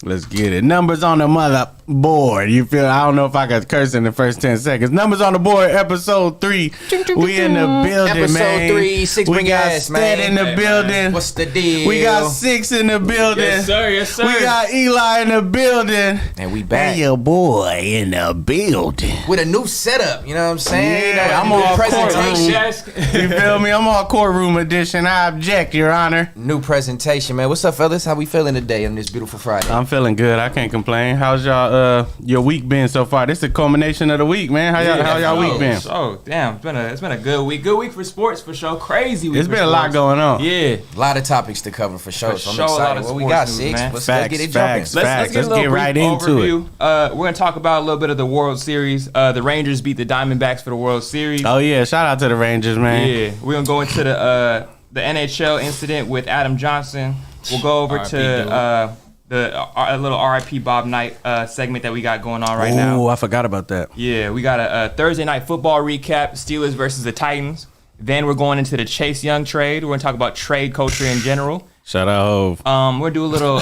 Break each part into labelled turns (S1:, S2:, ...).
S1: Let's get it. Numbers on the mother board. You feel? I don't know if I got curse in the first 10 seconds. Numbers on the board. Episode 3. We in the building,
S2: episode
S1: man.
S2: Episode 3. 6 bring ass, man.
S1: We got Stead in the building.
S2: Man. What's the deal?
S1: We got 6 in the building.
S3: Yes, sir. Yes, sir.
S1: We got Eli in the building.
S2: And we back.
S1: And your boy in the building.
S2: With a new setup. You know what I'm saying?
S1: Yeah, I'm all
S2: presentation.
S1: You feel me? I'm all courtroom edition. I object, Your Honor.
S2: New presentation, man. What's up, fellas? How we feeling today on this beautiful Friday?
S1: I'm feeling good. I can't complain. How's y'all your week been so far? This is the culmination of the week, man. How y'all week been?
S3: Oh, damn. It's been a good week. Good week for sports, for sure. Crazy week.
S1: It's been a lot going on.
S3: Yeah.
S2: A lot of topics to cover for sure. So I'm
S3: a lot
S2: excited.
S3: of
S2: What we got,
S3: sports
S2: 6?
S3: news,
S2: Let's get it jumping.
S3: Let's get a little
S1: right into
S3: overview. We're going to talk about a little bit of the World Series. The Rangers beat the Diamondbacks for the World Series.
S1: Oh, yeah. Shout out to the Rangers, man.
S3: Yeah. We're going to go into the NHL incident with Adam Johnson. We'll go over to the little RIP Bob Knight segment that we got going on right now.
S1: Oh, I forgot about that.
S3: Yeah, we got a Thursday night football recap, Steelers versus the Titans. Then we're going into the Chase Young trade. We're going to talk about trade culture in general.
S1: Shout out Hove.
S3: We'll do a little...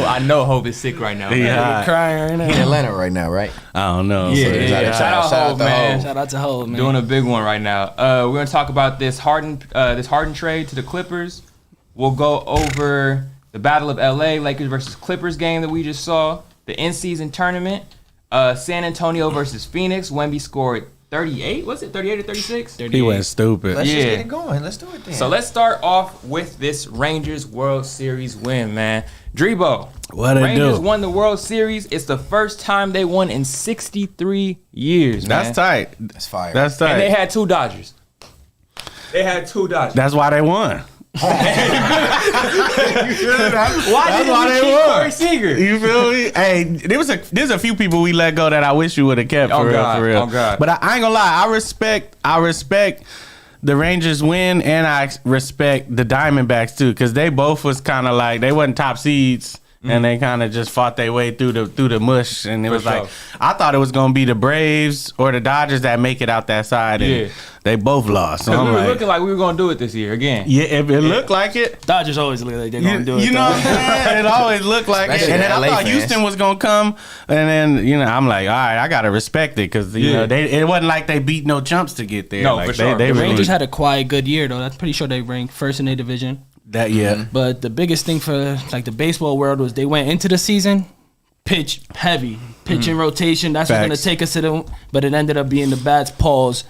S3: I know Hove is sick right now.
S1: Yeah,
S4: crying right now.
S2: He in Atlanta right now, right?
S1: I don't know.
S3: Yeah. Shout out Hove, man.
S4: Shout out to Hove, man.
S3: Doing a big one right now. We're going to talk about this Harden trade to the Clippers. We'll go over the Battle of LA, Lakers versus Clippers game that we just saw. The in-season tournament. San Antonio versus Phoenix. Wemby scored 38. Was it 38 or 36?
S1: He went stupid.
S2: Let's just get it going. Let's do it then.
S3: So let's start off with this Rangers World Series win, man. Drebo.
S1: What it
S3: Rangers
S1: do?
S3: won the World Series. It's the first time they won in 63 years, man.
S1: That's tight.
S2: That's fire.
S1: That's tight.
S3: And they had 2 Dodgers.
S1: That's why they won.
S3: Why didn't we keep Corey Seager?
S1: You feel me? Hey, there's a few people we let go that I wish you would have kept for real.
S3: Oh God.
S1: But I ain't gonna lie, I respect the Rangers win, and I respect the Diamondbacks too, because they both was kind of like, they wasn't top seeds. And they kind of just fought their way through the mush, and it was like, I thought it was gonna be the Braves or the Dodgers that make it out that side, and they both lost. So
S3: we were looking like we were gonna do it this year again.
S1: Yeah, if it looked like it.
S4: Dodgers always look like they're gonna do it.
S1: You know what I'm saying? It always looked like it.
S2: Especially
S1: And then
S2: the
S1: I
S2: LA
S1: thought
S2: fans.
S1: Houston was gonna come, and then I'm like, all right, I gotta respect it, because you know it wasn't like they beat no chumps to get there.
S3: No,
S1: like,
S3: for sure.
S1: They
S4: The
S1: really,
S4: Rangers had a quiet good year though. That's pretty sure they ranked first in their division.
S1: that. Yeah,
S4: But the biggest thing for like the baseball world was they went into the season pitch heavy, pitching rotation. That's what's gonna
S1: Facts.
S4: take us to the. But it ended up being the bats pause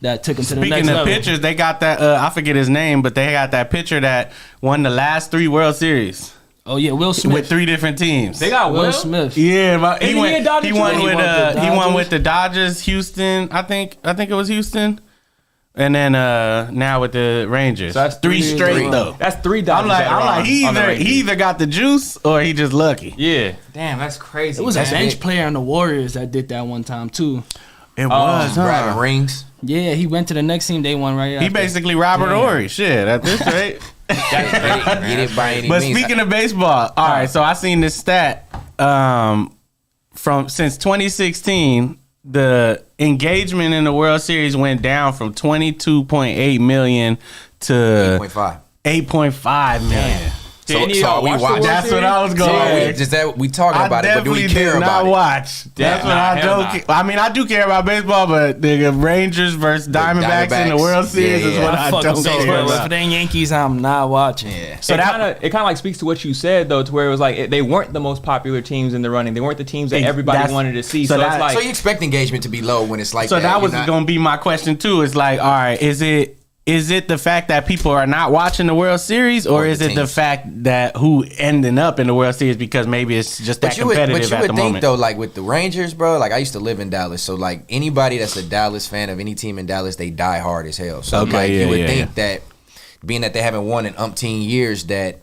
S4: that took them to the next
S1: Speaking of
S4: level.
S1: pitchers, they got that. I forget his name, but they got that pitcher that won the last 3 World Series
S4: Oh yeah, Will Smith
S1: with 3 different teams.
S3: They got
S4: Will Smith.
S1: Yeah, but he
S3: Isn't he a
S1: went.
S3: Dodger
S1: He
S3: too?
S1: won
S4: He
S1: with
S4: won with the
S1: he won
S4: Dodgers.
S1: with the Dodgers, Houston. I think it was Houston, and then now with the Rangers.
S3: So that's
S1: 3
S3: three
S1: straight though.
S3: That's 3 Dodgers.
S1: I'm like he
S3: on the Rangers.
S1: either got the juice or he just lucky.
S3: Yeah. Damn, that's crazy.
S4: It was
S3: man.
S4: a bench player on the Warriors that did that one time too.
S1: It was.
S2: Grabbing rings.
S4: Yeah, he went to the next team. They won right
S1: He
S4: after.
S1: basically Robert Horry. Shit, at this rate.
S2: Get it by any
S1: But
S2: means.
S1: speaking of baseball, all right. So I seen this stat from since 2016. The engagement in the World Series went down from 22.8 million to
S2: 8.5.
S1: 8.5 million.
S3: Did any of y'all
S2: we
S3: watch the
S2: watch-
S3: World
S1: That's what
S3: Series?
S1: I was
S2: So
S1: going with.
S2: just that we talking about it, but do we
S1: definitely
S2: care
S1: did
S2: about
S1: not
S2: it?
S1: watch. That's what I
S3: hell
S1: don't. I mean, I do care about baseball, but the Rangers versus Diamondbacks in the
S2: Diamondbacks.
S1: World Series
S2: Yeah,
S1: is
S2: yeah.
S1: what I
S4: Fuck
S1: don't
S4: baseball.
S1: care
S4: If
S1: about.
S4: it ain't Yankees, I'm not watching.
S2: Yeah.
S1: So
S3: it
S1: that
S3: kind of like speaks to what you said though, to where it was like they weren't the most popular teams in the running. They weren't the teams that everybody
S1: That's-
S3: wanted to see.
S1: so
S3: So,
S1: that-
S3: it's like
S2: So you expect engagement to be low when it's like
S1: So
S2: that.
S1: that was
S2: You're not-
S1: going to be my question too. It's like, all right, is it the fact that people are not watching the World Series, or
S2: Or the
S1: is it the
S2: teams.
S1: fact that who ending up in the World Series because maybe it's just that competitive
S2: but you
S1: at
S2: would
S1: the
S2: think
S1: moment?
S2: though, like with the Rangers, bro. Like I used to live in Dallas, so like anybody that's a Dallas fan of any team in Dallas, they die hard as hell. So
S1: Okay,
S2: like
S1: yeah,
S2: you would
S1: yeah,
S2: think that, being that they haven't won in umpteen years, that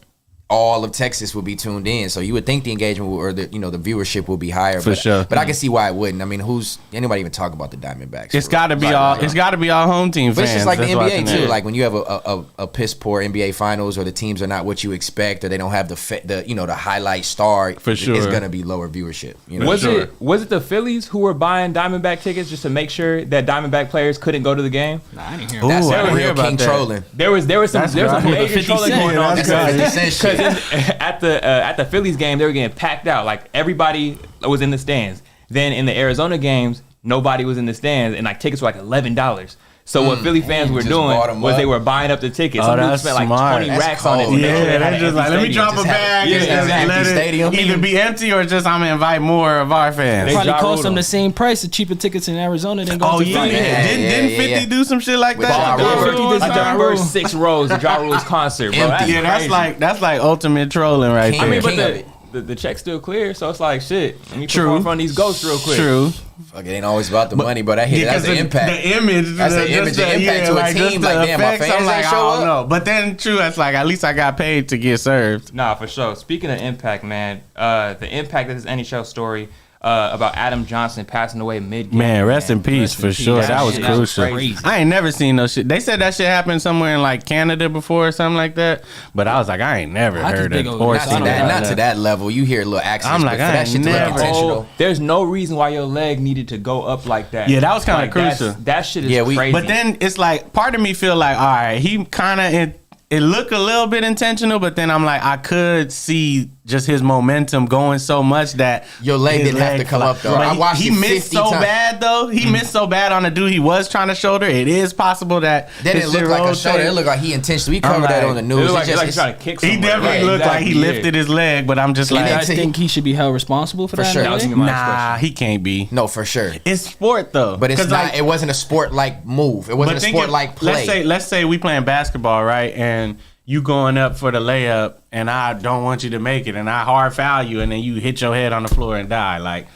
S2: all of Texas would be tuned in. So you would think the engagement or the the viewership will be higher.
S1: For sure.
S2: But I can see why it wouldn't. I mean, who's anybody even talk about the Diamondbacks?
S1: It's
S2: for
S1: got to
S2: real?
S1: be
S2: Like,
S1: all.
S2: like,
S1: It's got to be all home team
S2: But
S1: fans.
S2: it's just like the
S1: That's watching
S2: NBA too.
S1: that.
S2: Like when you have a piss poor NBA finals, or the teams are not what you expect, or they don't have the highlight star.
S1: For sure.
S2: It's gonna be lower viewership. You know?
S3: was it the Phillies who were buying Diamondback tickets just to make sure that Diamondback players couldn't go to the game?
S4: Nah, I didn't hear
S1: Ooh,
S4: that.
S2: That's
S1: I
S2: some
S1: didn't hear
S2: real
S1: about
S2: king
S1: that.
S2: trolling.
S3: There was some
S1: That's right.
S3: major
S4: 50
S3: trolling
S4: Cent.
S3: going on
S1: That's
S3: because
S1: right.
S2: That's
S3: because then at the Phillies game, they were getting packed out. Like everybody was in the stands. Then in the Arizona games, nobody was in the stands, and like tickets were like $11. So what Philly fans were doing was they were buying up the tickets. Some dudes spent like 20 racks on it.
S1: Yeah, they're just like, let me drop a bag and let it either be empty or just I'm gonna invite more of our fans.
S4: Probably cost them the same price of cheaper tickets in Arizona than going to Philly.
S1: Didn't 50 do some shit like that?
S3: The first 6 rows of Ja Rule's concert, bro.
S1: That's like ultimate trolling right there.
S3: I mean, but the check's still clear, so it's like shit. Let me perform in front of these ghosts real quick.
S1: True.
S2: Fuck, it ain't always about the money, but that's the impact.
S1: The image.
S2: That's the image, the impact to a team. Like, damn, my fans ain't show up.
S1: No, but then true, that's like, at least I got paid to get served.
S3: Nah, for sure. Speaking of impact, man, the impact of this NHL story about Adam Johnson passing away mid-game.
S1: Man, rest in peace for sure. That was crucial. I ain't never seen no shit. They said that shit happened somewhere in like Canada before or something like that, but I was like, I ain't never heard it.
S2: Not to that level. You hear little accidents,
S1: I'm like,
S2: but for that shit to look intentional.
S3: There's no reason why your leg needed to go up like that.
S1: Yeah, that was kind of crucial.
S3: That shit is crazy.
S1: But then it's like, part of me feel like, all right, he kind of, it looked a little bit intentional, but then I'm like, I could see just his momentum going so much that
S2: your leg didn't have to come up though.
S1: I watched he missed so bad though. He missed so bad on the dude he was trying to shoulder. It is possible that
S2: that didn't look like a shoulder. It looked like he intentionally covered that on the news.
S3: It looked like he's trying to kick somewhere.
S1: He definitely looked like he lifted his leg, but I'm just like,
S4: I think he should be held responsible for that.
S2: Sure.
S1: Nah, he can't be.
S2: No, for sure.
S1: It's sport though,
S2: but it's not. It wasn't a sport like move. It wasn't a sport like play.
S1: Let's say we playing basketball, right? And you going up for the layup, and I don't want you to make it, and I hard foul you, and then you hit your head on the floor and die. Like,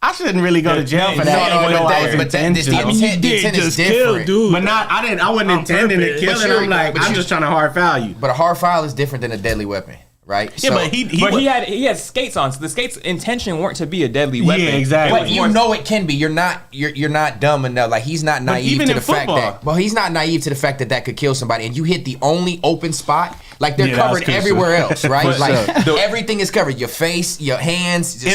S1: I shouldn't really go to jail for that.
S2: But the intent is different,
S1: dude. But I wasn't intending to kill him. I'm like, I'm just trying to hard foul you.
S2: But a hard foul is different than a deadly weapon. Right?
S1: Yeah, but
S3: he had skates on, so the skates' intention weren't to be a deadly weapon.
S1: Yeah, exactly.
S2: But you know it can be. You're not dumb enough. Like, he's not naive to the fact that. Well, he's not naive to the fact that could kill somebody, and you hit the only open spot. Like, they're covered everywhere else, right? Like, everything is covered. Your face, your hands. Your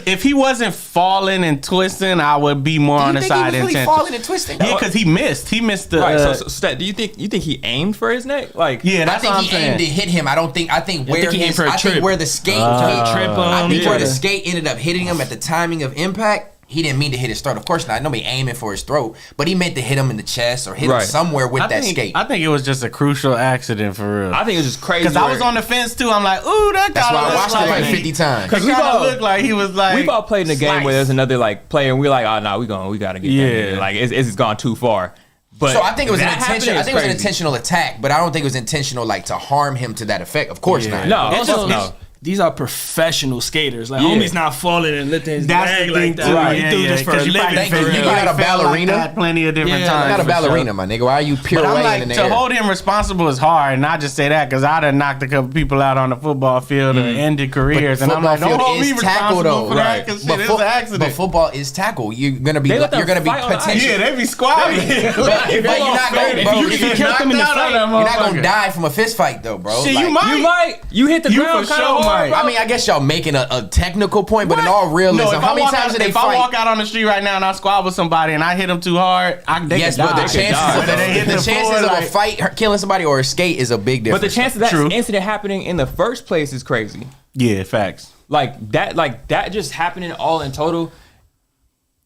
S1: if he wasn't falling and twisting, I would be more on the side.
S2: He was really falling and twisting?
S1: Yeah, because he missed. He missed the.
S3: Right. So Stat, do you think he aimed for his neck? Like,
S1: yeah, that's what I'm saying.
S2: I think he aimed to hit him. I think where the skate where the skate ended up hitting him at the timing of impact. He didn't mean to hit his throat. Of course not. Nobody aiming for his throat, but he meant to hit him in the chest or hit him somewhere with that skate.
S1: I think it was just a crucial accident for real.
S3: I think it was just crazy.
S1: Because I was on the fence too. I'm like, ooh, that guy.
S2: That's why I watched him like 50 times.
S1: Because we all looked like he was like.
S3: We've all played in a game where there's another like player, and we're like, oh no, we gotta get that. Like it's gone too far. But
S2: so I think it was an intentional. I think it was an intentional attack, but I don't think it was intentional like to harm him to that effect. Of course not.
S3: No.
S4: These are professional skaters. Like, homie's not falling and lifting his leg like that.
S1: Right.
S4: He do this for a living.
S2: You got a ballerina.
S1: Like plenty of different times.
S2: Not a ballerina, my nigga. Why are you pirouetting in the air?
S1: To hold him responsible is hard, and I just say that because I'd have knocked a couple people out on the football field or ended careers, and I'm like, don't hold me responsible for that because shit is an accident.
S2: But football is tackle. You're gonna be potential.
S1: Yeah, they be squatting.
S2: But you're not going, bro.
S4: If you kill them in the fight,
S2: you're not gonna die from a fist fight though, bro.
S1: Shit, you might.
S3: You hit the ground kind of hard.
S2: I mean, I guess y'all making a technical point, but in all realism, how many times did they fight?
S1: If I walk out on the street right now and I squabble with somebody and I hit them too hard, they
S2: yes,
S1: can
S2: but
S1: die.
S2: the chances of a fight killing somebody or a skate is a big difference.
S3: But the chances of that incident happening in the first place is crazy.
S1: Yeah, facts.
S3: Like that just happening all in total.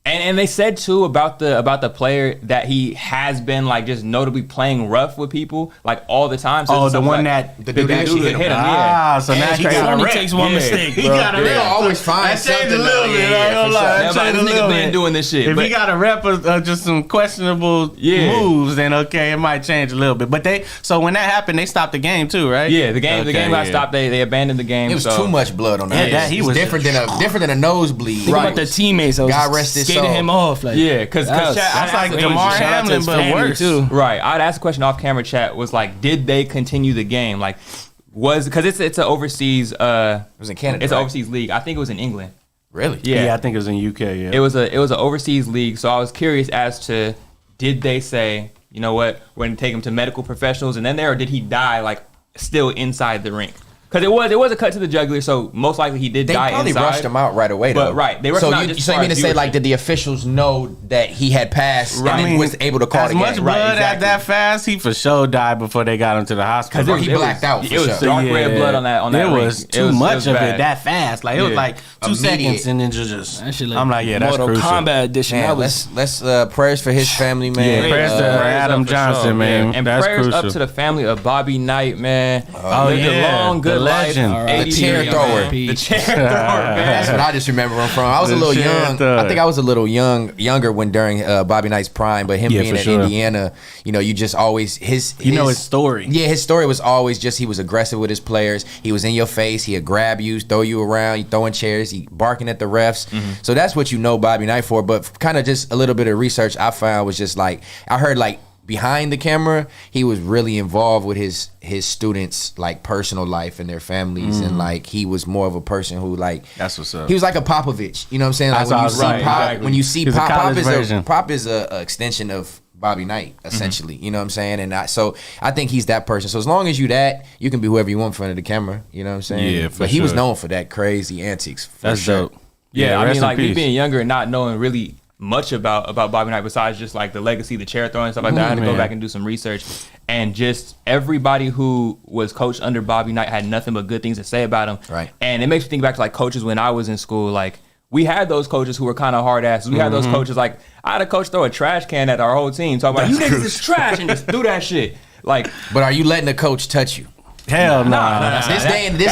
S3: And they said too about the player that he has been like just notably playing rough with people like all the time. So
S1: the one
S3: like,
S1: that
S3: the dude actually hit him. Yeah.
S1: So now he got a rep.
S4: Takes one mistake, bro.
S1: He got a rep.
S2: Always find something.
S1: A little bit.
S3: This nigga been doing this shit.
S1: If he got a rep of just some questionable moves, then okay, it might change a little bit. But so when that happened, they stopped the game too, right?
S3: Yeah, the game got stopped. They abandoned the game.
S2: It was too much blood on that.
S1: Yeah, he was
S2: different than a nosebleed.
S4: Think about the teammates.
S2: God rest his soul.
S4: Skating him off like.
S3: Yeah, because
S1: that's like Jamar Hamlin, but worse
S4: too.
S3: Right. I'd ask a question off camera. Chat was like, did they continue the game? Like, because it's an overseas. It
S2: was in Canada.
S3: It's an overseas league. I think it was in England.
S2: Really?
S1: Yeah, I think it was in UK. Yeah,
S3: it was an overseas league. So I was curious as to did they say, you know what, we're gonna take him to medical professionals and then or did he die like still inside the rink? Because it was a cut to the jugular, so most likely he did die inside. They probably
S2: rushed him out right away, though.
S3: But right, they rushed him out.
S2: So you mean to say like did the officials know that he had passed and then was able to call the game?
S1: As much blood at that fast, he for sure died before they got him to the hospital.
S2: Because he blacked out.
S3: It was dark red blood on that.
S1: It was too much of it that fast. Like it was like 2 seconds and then just. I'm like, yeah, that's crucial.
S4: Mortal Kombat edition.
S2: Let's prayers for his family, man.
S1: Yeah, prayers to Adam Johnson, man.
S3: And
S1: that's
S3: prayers
S1: crucial.
S3: up to the family of Bobby Knight, man.
S1: Oh yeah,
S3: long, good
S1: legend.
S2: The chair thrower.
S3: The chair thrower, man.
S2: That's what I just remember him from. I was a little young. I think I was a little younger when during Bobby Knight's prime, but him being in Indiana, you just always his
S1: story.
S2: Yeah, his story was always just he was aggressive with his players. He was in your face. He'd grab you, throw you around, he throwing chairs, he barking at the refs. So that's what you know Bobby Knight for. But kind of just a little bit of research I found was just like I heard like behind the camera, he was really involved with his students' like personal life and their families, and like he was more of a person who like
S1: that's what's up.
S2: He was like a Popovich, you know what I'm saying? Like when you see Pop, Pop is a extension of Bobby Knight, essentially. You know what I'm saying? And so I think he's that person. So as long as you can be whoever you want in front of the camera. You know what I'm saying?
S1: Yeah,
S2: but he was known for that crazy antics.
S1: That's dope.
S3: Yeah, I mean, like me being younger and not knowing really much about Bobby Knight besides just like the legacy, the chair throwing and stuff like that. I had to go back and do some research, and just everybody who was coached under Bobby Knight had nothing but good things to say about him.
S2: Right.
S3: And it makes me think back to like coaches when I was in school. Like we had those coaches who were kind of hard asses. We had those coaches like I had a coach throw a trash can at our whole team, talking about you niggas is trash and just do that shit. Like,
S2: but are you letting the coach touch you?
S1: Hell no.
S2: This day and age,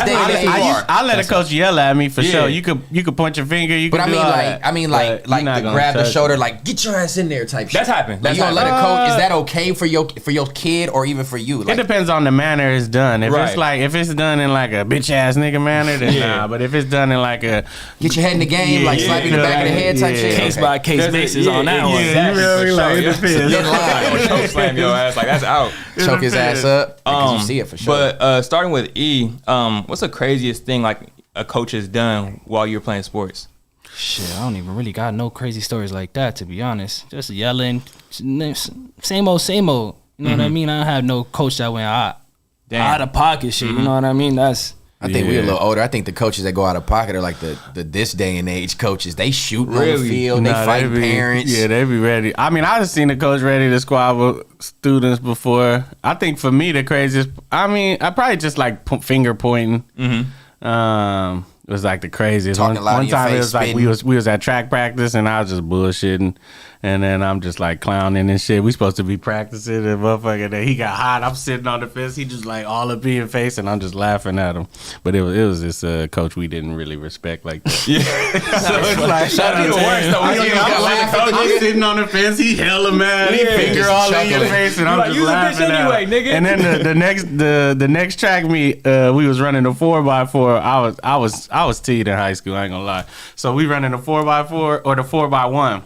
S1: I let a coach yell at me for sure. You could point your finger. You could. But
S2: I mean, like grab the shoulder, like get your ass in there type shit.
S3: That's happened.
S2: Like, you gonna let a coach? Is that okay for your kid or even for you?
S1: Like, it depends on the manner it's done. If it's done in like a bitch ass nigga manner, then nah. But if it's done in like a
S2: get your head in the game, like slap you in the back of the head type shit,
S4: case by case basis on that one.
S1: Yeah, you really like it depends.
S3: Choke slam your ass like that's out.
S2: Choke his ass up because you see it for sure.
S3: But starting with what's the craziest thing like a coach has done while you're playing sports?
S4: Shit, I don't even really got no crazy stories like that, to be honest. Just yelling, same old. You know what I mean? I don't have no coach that went out of pocket shit. You know what I mean?
S2: I think we're a little older. I think the coaches that go out of pocket are like the this day and age coaches. They shoot on the field. They fight parents.
S1: Yeah, they be ready. I mean, I've seen a coach ready to squabble students before. I think for me the craziest. I mean, I probably just like finger pointing. It was like the craziest. One time it was like we was at track practice and I was just bullshitting. And then I'm just like clowning and shit. We supposed to be practicing and motherfucker. Then he got hot. I'm sitting on the fence. He just like all up in your face and I'm just laughing at him. But it was this coach we didn't really respect like that. Yeah. So it's like that'd be the worst though. I'm sitting on the fence. He hella mad. He finger all in your face and I'm just laughing at him. Nigga. And then the next track meet, we was running a 4x4. I was teed in high school. I ain't gonna lie. So we running a 4x4 or the 4x1.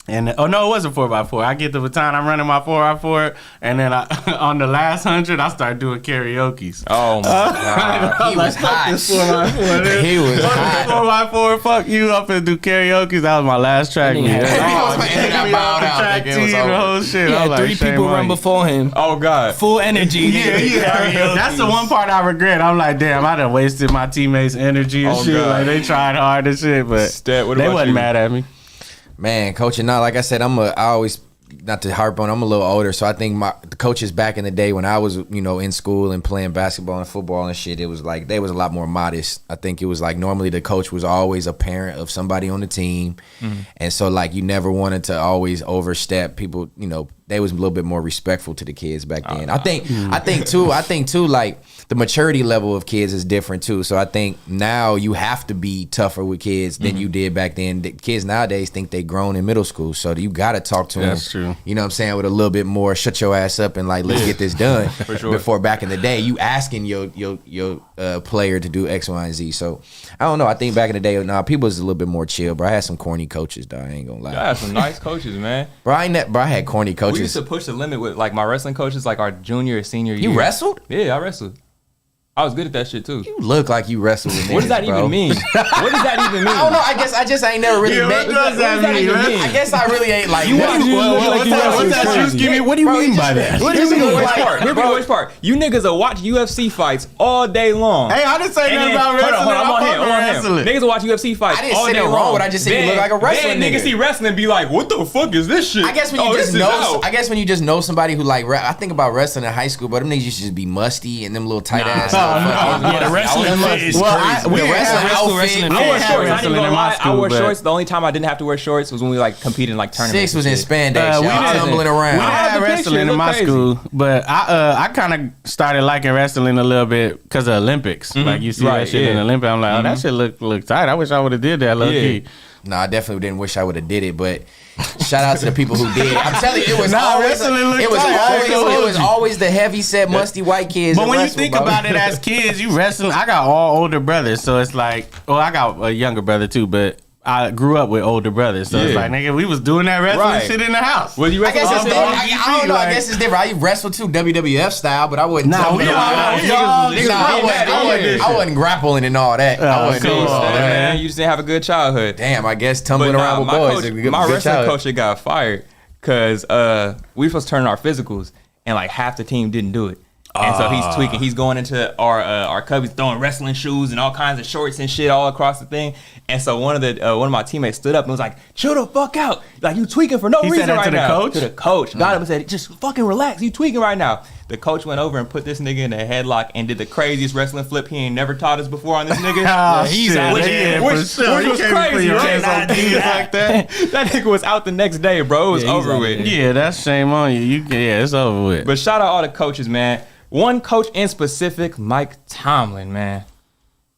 S1: And it was a 4x4. I get the baton, I'm running my 4x4, and then on the last 100, I start doing karaoke's.
S3: Oh my god,
S2: he was hot. He was hot.
S1: 4x4, fuck you, up and do karaoke's. That was my last track.
S4: He had 3 people run before him.
S3: Oh god,
S4: full energy.
S1: Yeah. That's the one part I regret. I'm like, damn, I done wasted my teammates' energy and shit. Like they tried hard and shit, but they wasn't mad at me.
S2: Man, coaching now, like I said, I always, not to harp on, I'm a little older, so I think the coaches back in the day when I was, in school and playing basketball and football and shit, it was like they was a lot more modest. I think it was like normally the coach was always a parent of somebody on the team, and so like you never wanted to always overstep. People, they was a little bit more respectful to the kids back then. I think too, like the maturity level of kids is different too. So I think now you have to be tougher with kids than you did back then. The kids nowadays think they grown in middle school, so you got to talk to them.
S1: That's true.
S2: You know what I'm saying? With a little bit more, shut your ass up and like let's get this done. For sure. Before back in the day, you asking your player to do X, Y, and Z. So I don't know. I think back in the day, people was a little bit more chill. Bro, I had some corny coaches, though. I ain't gonna lie.
S3: I had some nice coaches, man.
S2: Bro, I had corny coaches.
S3: We used to push the limit with like my wrestling coaches, like our junior or senior year.
S2: You wrestled?
S3: Yeah, I wrestled. I was good at that shit too.
S2: You look like you wrestle with niggas,
S3: What does that
S2: bro.
S3: even mean? What does that even mean?
S2: I don't know. I just ain't never really met.
S1: What does that mean?
S2: I guess I really ain't like.
S1: What's that? What do you mean by that?
S3: Here's the worst part. Here's the worst part. You niggas will watch UFC fights all day long.
S1: Hey, I didn't say nothing about wrestling.
S3: Hold on, I'm on him. Niggas will watch UFC fights
S2: I didn't
S3: all
S2: say
S3: day
S2: that
S3: long.
S2: wrong, but I just said you look like a wrestling
S3: Then
S2: nigga.
S3: niggas see wrestling and be like, what the fuck is this shit?
S2: I guess when you just know, I guess when you just know somebody who like, I think about wrestling in high school, but them niggas used to just be musty and them little tight ass.
S4: Yeah, the wrestling is crazy.
S3: I wore shorts. The only time I didn't have to wear shorts was when we like competed in like tournaments.
S2: 6 was in spandex. We tumbling around.
S1: We didn't have wrestling in my school, but I kind of started liking wrestling a little bit because of Olympics. Like you see that shit in the Olympics, I'm like, oh, that shit look tight. I wish I would have did that low key.
S2: No, I definitely didn't wish I would have did it, but shout out to the people who did. I'm telling you, it was always the heavy set, musty white kids.
S1: But when you think about it as kids, you wrestling. I got all older brothers, so it's like, I got a younger brother too, but I grew up with older brothers, so it's like, nigga, we was doing that wrestling shit in the house.
S3: Well, you
S2: I guess it's different. I don't know. I guess it's different. I wrestled too WWF style, but I wouldn't. I wasn't grappling and all that. I wasn't doing all that.
S3: Man, you just didn't have a good childhood.
S2: Damn, I guess tumbling around with boys.
S3: My wrestling coach got fired because we were supposed to turn in our physicals, and like half the team didn't do it. And so he's tweaking. He's going into our cubbies, throwing wrestling shoes and all kinds of shorts and shit all across the thing. And so one of my teammates stood up and was like, "Chill the fuck out! Like you tweaking for no reason right now." To the coach, got him and said, "Just fucking relax. You tweaking right now." The coach went over and put this nigga in a headlock and did the craziest wrestling flip he ain't never taught us before on this nigga.
S1: He's out there,
S3: which was crazy, right? Like that nigga was out the next day, bro. It was over with.
S1: Yeah, that's shame on you. It's over with.
S3: But shout out all the coaches, man. One coach in specific, Mike Tomlin, man.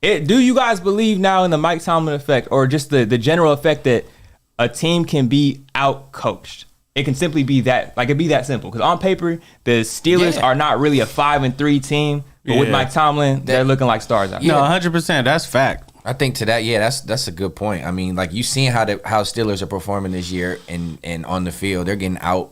S3: Do you guys believe now in the Mike Tomlin effect, or just the general effect that a team can be out-coached? It can simply be that, like it'd be that simple. Because on paper, the Steelers are not really a 5-3 team, but with Mike Tomlin, they're looking like stars out there.
S1: No, 100%. That's fact.
S2: I think to that, that's a good point. I mean, like you seen how Steelers are performing this year and on the field, they're getting out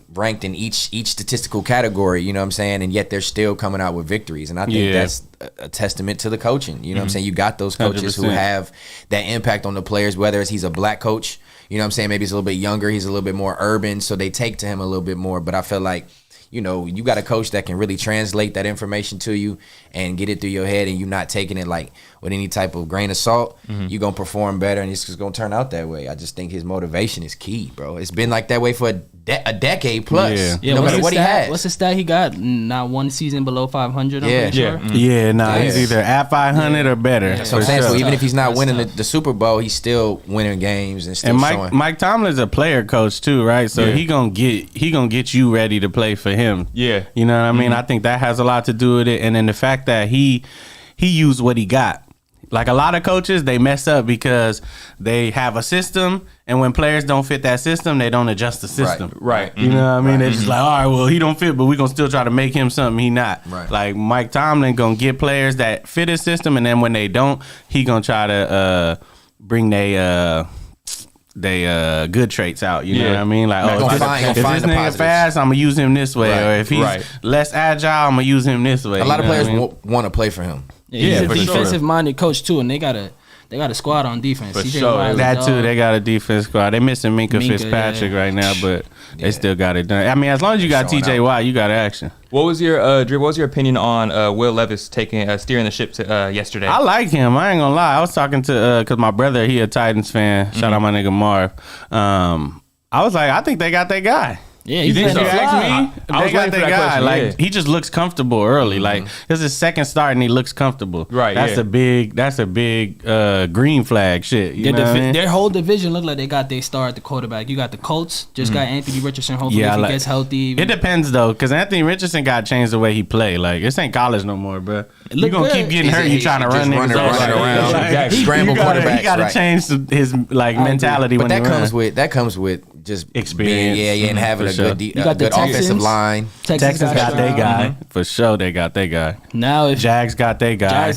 S2: ranked in each statistical category, you know what I'm saying? And yet they're still coming out with victories. And I think that's a testament to the coaching. You know what I'm saying? You got those coaches 100%. Who have that impact on the players, whether it's he's a black coach, you know what I'm saying? Maybe he's a little bit younger, he's a little bit more urban, so they take to him a little bit more. But I feel like, you know, you got a coach that can really translate that information to you and get it through your head, and you not taking it like with any type of grain of salt, you're going to perform better, and it's just going to turn out that way. I just think his motivation is key, bro. It's been like that way for a decade plus. No matter what he has.
S4: What's the stat he got? Not one season below 500, I'm pretty sure.
S1: He's either at 500 or better.
S2: That's what I'm saying. So even if he's not winning the Super Bowl, he's still winning games and still showing.
S1: Mike Tomlin's a player coach too, right? So he gonna get you ready to play for him.
S3: Yeah.
S1: You know what I mean? I think that has a lot to do with it. And then the fact that he used what he got. Like a lot of coaches, they mess up because they have a system, and when players don't fit that system, they don't adjust the system.
S3: Right.
S1: You know what I mean? They're just like, all right, well, he don't fit, but we're going to still try to make him something he not.
S2: Right.
S1: Like Mike Tomlin going to get players that fit his system, and then when they don't, he going to try to bring they good traits out. You know what I mean? Like, if this nigga fast, I'm going to use him this way. Or if he's less agile, I'm going to use him this way.
S2: A lot of players want to play for him.
S4: He's a defensive-minded coach, too, and they got a squad on defense.
S3: For sure.
S1: That, too. They got a defense squad. They missing Minka Fitzpatrick right now, but they still got it done. I mean, as long as you got TJ Watt, you got action.
S3: What was your Drew? What was your opinion on Will Levis steering the ship to yesterday?
S1: I like him. I ain't gonna lie. I was talking to because my brother, he a Titans fan. Shout out my nigga Marv. I was like, I think they got that guy.
S4: Yeah,
S1: you think so? You ask me? They got that guy. Like
S3: he
S1: just looks comfortable early. Like this is his second start and he looks comfortable.
S3: Right.
S1: That's a big green flag shit. You know what I mean?
S4: Their whole division look like they got their star at the quarterback. You got the Colts, just got Anthony Richardson. Hopefully, if he gets healthy.
S1: It depends though, because Anthony Richardson got to change the way he play. Like this ain't college no more, bro. You gonna keep getting hurt. You trying to run niggas
S2: around, scramble quarterbacks.
S1: He got to change his mentality.
S2: But that comes with just
S1: experience,
S2: and having a good offensive line.
S1: Texas got their guy for sure. They got their guy.
S4: Now if
S1: Jags got their guy,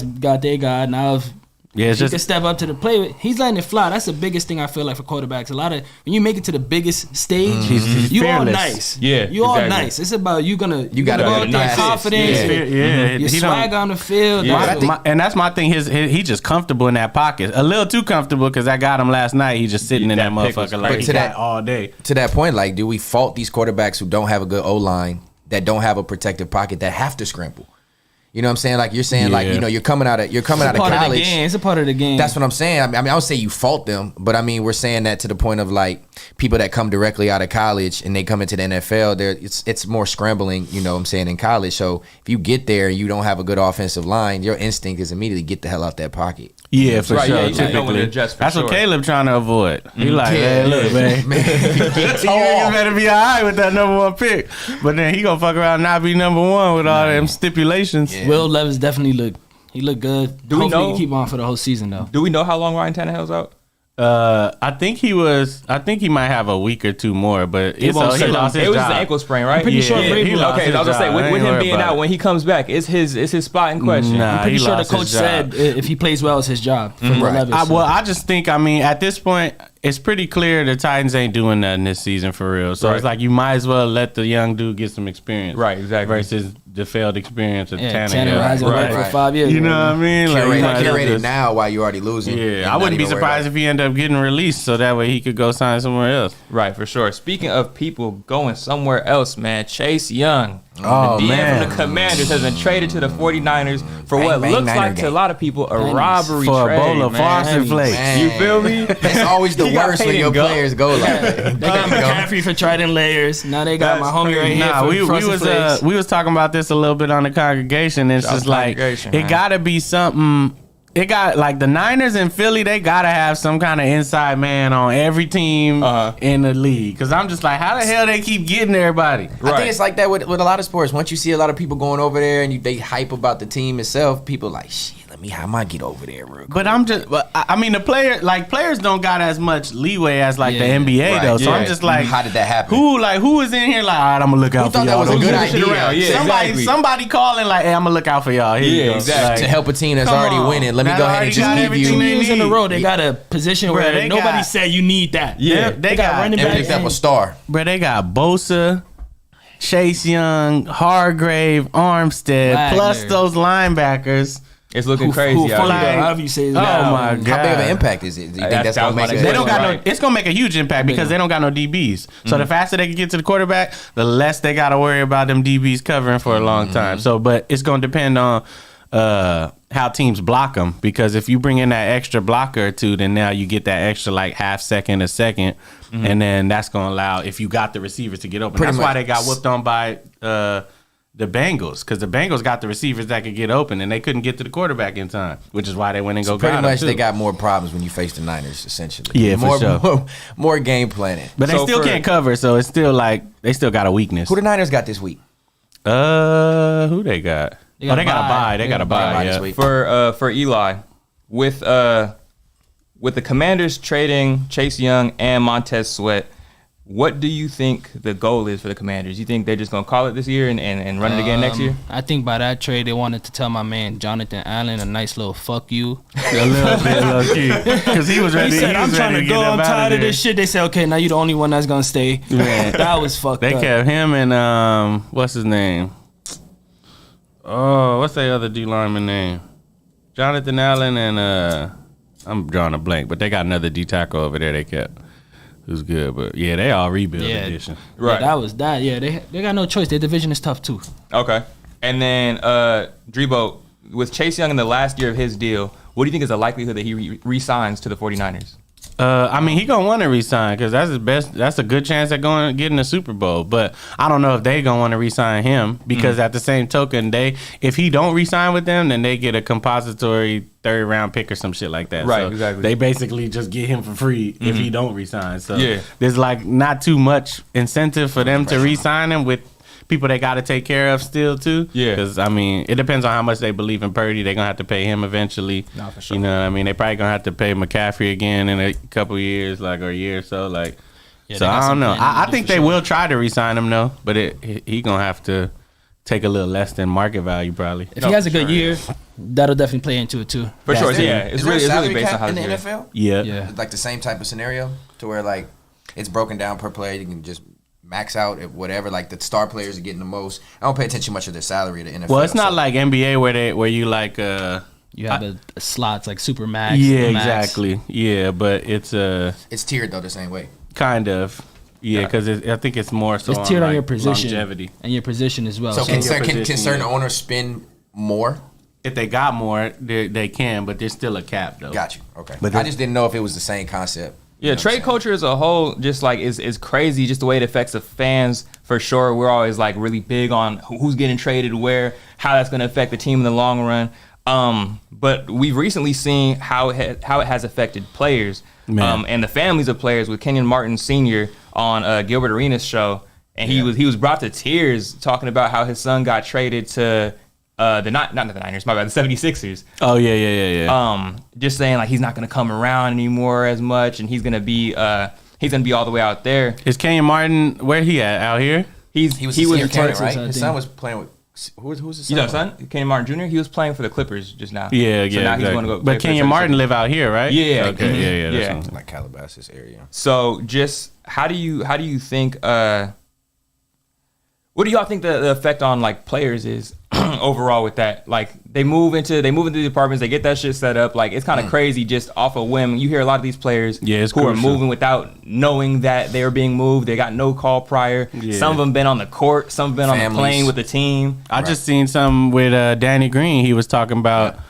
S4: Now if
S1: Yeah, it's
S4: he
S1: just
S4: can step up to the plate. He's letting it fly. That's the biggest thing I feel like for quarterbacks. A lot of when you make it to the biggest stage,
S1: he's
S4: you all
S1: fearless.
S4: nice.
S3: Yeah,
S4: you all
S3: exactly.
S4: nice. It's about you gotta
S2: go
S4: out there, confidence. Your
S1: He
S4: swag on the field.
S1: Yeah. And that's my thing. He just comfortable in that pocket. A little too comfortable because I got him last night. He just sitting in that motherfucker like he got all day.
S2: To that point, like, do we fault these quarterbacks who don't have a good O-line, that don't have a protective pocket, that have to scramble? You know what I'm saying? Like you're saying, like, you know, you're coming out of college.
S4: It's a part of the game.
S2: That's what I'm saying. I mean, I don't say you fault them, but I mean, we're saying that to the point of like people that come directly out of college and they come into the NFL. It's more scrambling. You know what I'm saying, in college. So if you get there and you don't have a good offensive line, your instinct is immediately get the hell out that pocket.
S1: Yeah, for
S3: right,
S1: sure.
S3: yeah, you just know when to adjust.
S1: That's
S3: sure.
S1: what Caleb trying to avoid. He like, hey, look, man, you better be all right with that number 1 pick. But then he gonna fuck around and not be number 1 with all them stipulations.
S4: Yeah. Will Levis definitely look good.
S3: Do we
S4: Hopefully
S3: know?
S4: He keep on for the whole season though.
S3: Do we know how long Ryan Tannehill's out?
S1: I think he might have a week or 2 more, but he lost his job.
S3: It was an ankle sprain, right?
S4: Pretty sure.
S1: he lost
S3: Okay,
S1: his
S3: I was gonna say
S1: job.
S3: with him being out, when he comes back, is his spot in question?
S1: Nah,
S4: I'm pretty
S1: he
S4: sure the
S1: lost
S4: coach
S1: his job.
S4: said if he plays well, it's his job. For Will Levis, so.
S1: I just think, I mean, at this point, it's pretty clear the Titans ain't doing nothing this season for real. So it's like you might as well let the young dude get some experience.
S3: Right, exactly.
S1: Versus the failed experience of
S4: Tanner
S1: Tannehill.
S4: hasn't worked for 5 years.
S1: You know what I mean? Like, you might as well
S2: Curate it
S1: just-
S2: now while you already losing.
S1: Yeah, I wouldn't be surprised if he ended up getting released so that way he could go sign somewhere else.
S3: Right, for sure. Speaking of people going somewhere else, man, Chase Young,
S1: Oh,
S3: the DM
S1: man.
S3: from the Commanders, has been traded to the 49ers for
S2: Bang,
S3: what
S2: bang,
S3: looks
S2: Niner
S3: like to a
S2: gang.
S3: lot of people a robbery
S1: For
S3: trade,
S1: a bowl of
S3: man.
S1: Frosted Flakes.
S2: Man.
S3: You feel me?
S2: It's always the
S3: He got
S2: worst
S3: paid
S2: when
S3: in
S2: your
S3: gold.
S2: players go like that.
S4: They got McCaffrey for Trident Layers. Now they got my homie right here.
S1: Nah, we was talking about this a little bit on the congregation. It's just like it gotta be something. It got like the Niners and Philly. They gotta have some kind of inside man on every team in the league. Cause I'm just like, how the hell they keep getting everybody?
S2: I think it's like that with a lot of sports. Once you see a lot of people going over there and they hype about the team itself, people like, shit, how am I get over there real quick?
S1: But I mean, the players don't got as much leeway as like the NBA
S2: Right,
S1: though. So
S2: yeah.
S1: I'm just like,
S2: how did that happen?
S1: Who is in here like, all right, I'm gonna look out
S2: Who
S1: for
S2: thought
S1: y'all.
S2: that was a good
S1: Move this shit
S2: idea?
S1: around.
S3: Yeah, exactly.
S1: Somebody calling like, hey, I'm gonna look out for y'all. Here you go.
S3: exactly.
S2: To help a team that's
S1: Come
S2: already
S1: on.
S2: winning, let me
S1: That
S2: go ahead
S1: already
S2: and just
S1: got
S2: give
S1: everything
S2: you.
S1: they
S4: years in a
S1: need.
S4: row, they got a position
S1: Bruh,
S4: where
S1: they
S4: nobody
S1: got-
S4: said you need that.
S3: Yeah.
S1: They
S4: got
S1: got
S4: running
S2: And
S4: back
S2: picked up
S4: and-
S2: a star.
S1: Bro, they got Bosa, Chase Young, Hargrave, Armstead,
S4: Wagner.
S1: plus those linebackers.
S3: It's looking
S4: Who
S3: crazy
S4: funny
S3: out
S4: though,
S3: here.
S4: however you say his
S1: Oh
S4: name.
S1: my god!
S2: How big of an impact is it? Do you think that's gonna make it?
S1: They don't got
S3: Right.
S1: no. It's gonna make a huge impact because they don't got no DBs. So the faster they can get to the quarterback, the less they got to worry about them DBs covering for a long time. So, but it's gonna depend on how teams block them. Because if you bring in that extra blocker or two, then now you get that extra like half second, a second, and then that's gonna allow if you got the receivers to get open.
S2: Pretty
S1: That's why
S2: much.
S1: they got whooped on by the Bengals, because the Bengals got the receivers that could get open and they couldn't get to the quarterback in time, which is why they went and go
S2: Pretty
S1: got
S2: much,
S1: him,
S2: they
S1: too.
S2: got more problems when you face the Niners, essentially.
S1: Yeah, for
S2: more,
S1: sure.
S2: more game planning.
S1: But they
S3: So
S1: still
S3: for-
S1: can't cover, so it's still like they still got a weakness.
S2: Who the Niners got this week?
S1: Who they got? They got a bye. They got a bye.
S2: this
S1: Yeah.
S2: week.
S3: For Eli, with the Commanders trading Chase Young and Montez Sweat, what do you think the goal is for the Commanders? You think they're just gonna call it this year and run it again next year?
S4: I think by that trade they wanted to tell my man Jonathan Allen a nice little fuck you.
S1: A little bit low key, because he was ready.
S4: He said,
S1: he
S4: "I'm
S1: was
S4: trying
S1: ready
S4: to go.
S1: get
S4: I'm
S1: up outta
S4: tired of
S1: there.
S4: this shit." They said, "Okay, now you're the only one that's gonna stay."
S1: Man.
S4: That was fucked
S1: They
S4: up.
S1: kept him and what's his name? Oh, what's that other D lineman name? Jonathan Allen and I'm drawing a blank, but they got another D tackle over there. They kept. Who's good, but yeah, they all rebuild
S4: Yeah.
S1: edition.
S3: Right.
S4: Yeah, that was that. Yeah, they got no choice. Their division is tough too.
S3: Okay. And then Drebo, with Chase Young in the last year of his deal, what do you think is the likelihood that he re-signs to the 49ers?
S1: I mean, he gonna want to resign because that's his best. That's a good chance at going getting the Super Bowl. But I don't know if they gonna want to resign him because at the same token, if he don't resign with them, then they get a compository 3rd round pick or some shit like that.
S3: Right,
S1: So
S3: exactly.
S1: They basically just get him for free if he don't resign. So
S3: Yeah.
S1: there's like not too much incentive for them to resign him with people they got to take care of still too.
S3: Yeah.
S1: Because I mean, it depends on how much they believe in Purdy. They're gonna have to pay him eventually.
S3: Nah, for sure.
S1: You know what I mean? They probably gonna have to pay McCaffrey again in a couple years, like, or a year or so. Like,
S4: Yeah,
S1: so
S4: they got
S1: I don't
S4: some
S1: know.
S4: planning to
S1: I
S4: do
S1: think
S4: for
S1: they
S4: sure.
S1: will try to re-sign him though, but he gonna have to take a little less than market value probably.
S4: If he has a good year, that'll definitely play into it too.
S3: For sure, yeah. It's really based on how
S2: in the
S3: it's
S2: NFL.
S1: Yeah.
S2: Like the same type of scenario to where like it's broken down per player. You can just max out at whatever. Like the star players are getting the most. I don't pay attention much to their salary to NFL.
S1: Well, it's not like NBA where you like
S4: you have the slots like super max.
S1: Yeah,
S4: max.
S1: exactly. Yeah, but it's
S2: tiered though the same way.
S1: kind of. Yeah, because I think it's more so
S4: it's tiered on
S1: like
S4: your position
S1: longevity.
S4: and your position as well.
S2: So can
S1: position,
S2: certain owners spend more?
S1: If they got more, they can, but there's still a cap though.
S2: Got you. Okay.
S1: But
S2: I just didn't know if it was the same concept.
S3: Yeah, trade culture as a whole just like is crazy, just the way it affects the fans for sure. We're always like really big on who's getting traded where, how that's going to affect the team in the long run. But we've recently seen how it has affected players and the families of players with Kenyon Martin Sr. on Gilbert Arenas' show. And he was brought to tears talking about how his son got traded to not the Niners, my bad, the 76ers.
S1: Oh, yeah.
S3: Just saying like he's not going to come around anymore as much, and he's going to be all the way out there.
S1: Is Kenyon Martin, where he at, out here?
S2: He was here,
S4: Texas,
S2: right?
S4: I
S2: His
S4: think.
S2: son was playing with who's his son?
S3: You know, son, Kenyon Martin Jr. He was playing for the Clippers just now.
S1: Yeah,
S3: So now he's
S1: exactly.
S3: going to go. play
S1: But
S3: for the
S1: Kenyon
S3: 76ers.
S1: Martin live out here, right?
S3: Yeah.
S1: Okay,
S3: Mhm.
S1: yeah.
S3: Yeah.
S1: That's
S2: like Calabasas area.
S3: So just how do you think what do y'all think the effect on like players is overall with that? Like they move into the apartments, they get that shit set up. Like it's kind of crazy just off a whim. You hear a lot of these players
S1: it's
S3: who are
S1: crucial.
S3: moving without knowing that they are being moved. They got no call prior.
S1: Yeah.
S3: Some of them been on the court. Some have been on the
S2: Families.
S3: plane with the team.
S1: I just seen something with Danny Green. He was talking about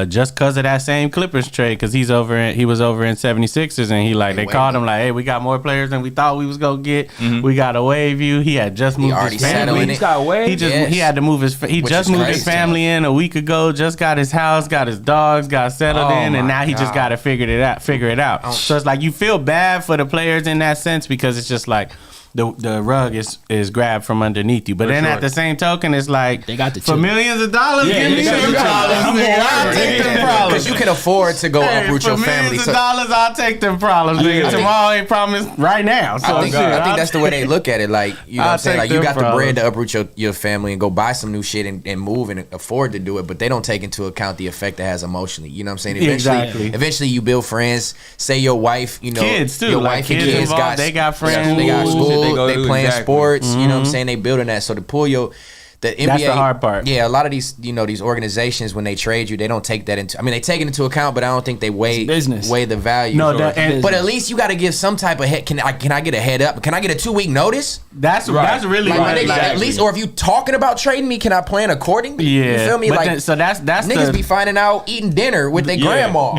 S1: just because of that same Clippers trade, because he was over in 76ers, and they called him like, hey, we got more players than we thought we was gonna get. We got to waive you. He had just moved
S2: already
S1: his family.
S2: settling
S3: He's got waived.
S1: He had to move his. He
S2: Which
S1: just
S2: is
S1: moved his
S2: crazy.
S1: family in a week ago. Just got his house, got his dogs, got settled in, and now he just got to figure it out. So it's like you feel bad for the players in that sense, because it's just like the rug is grabbed from underneath you. But then at the same token, it's like
S4: They got the
S1: for
S4: chip.
S1: millions of dollars,
S3: Yeah,
S1: give me
S3: they got
S1: them
S3: the chip.
S1: problems.
S3: I'm
S1: Nigga. I'll
S3: gonna
S1: take them
S3: work.
S1: problems.
S2: Because you can afford to go uproot
S1: for
S2: your family.
S1: millions
S2: So
S1: of dollars, I'll take them problems. Nigga.
S2: think-
S1: Tomorrow ain't promised right now. So
S2: I think that's the way they look at it. Like, you know what
S1: I'll
S2: I'm saying?
S1: take
S2: Like, you
S1: them
S2: got the
S1: problems.
S2: bread to uproot your family and go buy some new shit and move and afford to do it, but they don't take into account the effect it has emotionally. You know what I'm saying?
S1: Exactly.
S2: Eventually you build friends. Say your wife, you know,
S1: Kids, too.
S2: your
S1: Like,
S2: wife and
S1: kids
S2: kids
S1: involved, they got friends.
S2: They got
S3: Schools that
S2: school.
S3: they go
S2: They
S3: to,
S2: playing
S3: exactly.
S2: sports. You know what I'm saying? They building that. So to pull the NBA,
S1: That's the hard part.
S2: Yeah, a lot of these, these organizations, when they trade you, they don't take that into. I mean, they take it into account, but I don't think they weigh
S4: business.
S2: the value.
S1: No,
S2: Sure. But at least you got to give some type of head. Can I get a head up? Can I get a 2-week notice?
S1: That's really
S2: Like,
S1: right.
S2: at least, or if you talking about trading me, can I plan accordingly?
S1: Yeah,
S2: You feel me?
S1: but
S2: Like,
S1: then, so that's
S2: niggas be finding out eating dinner with their grandma.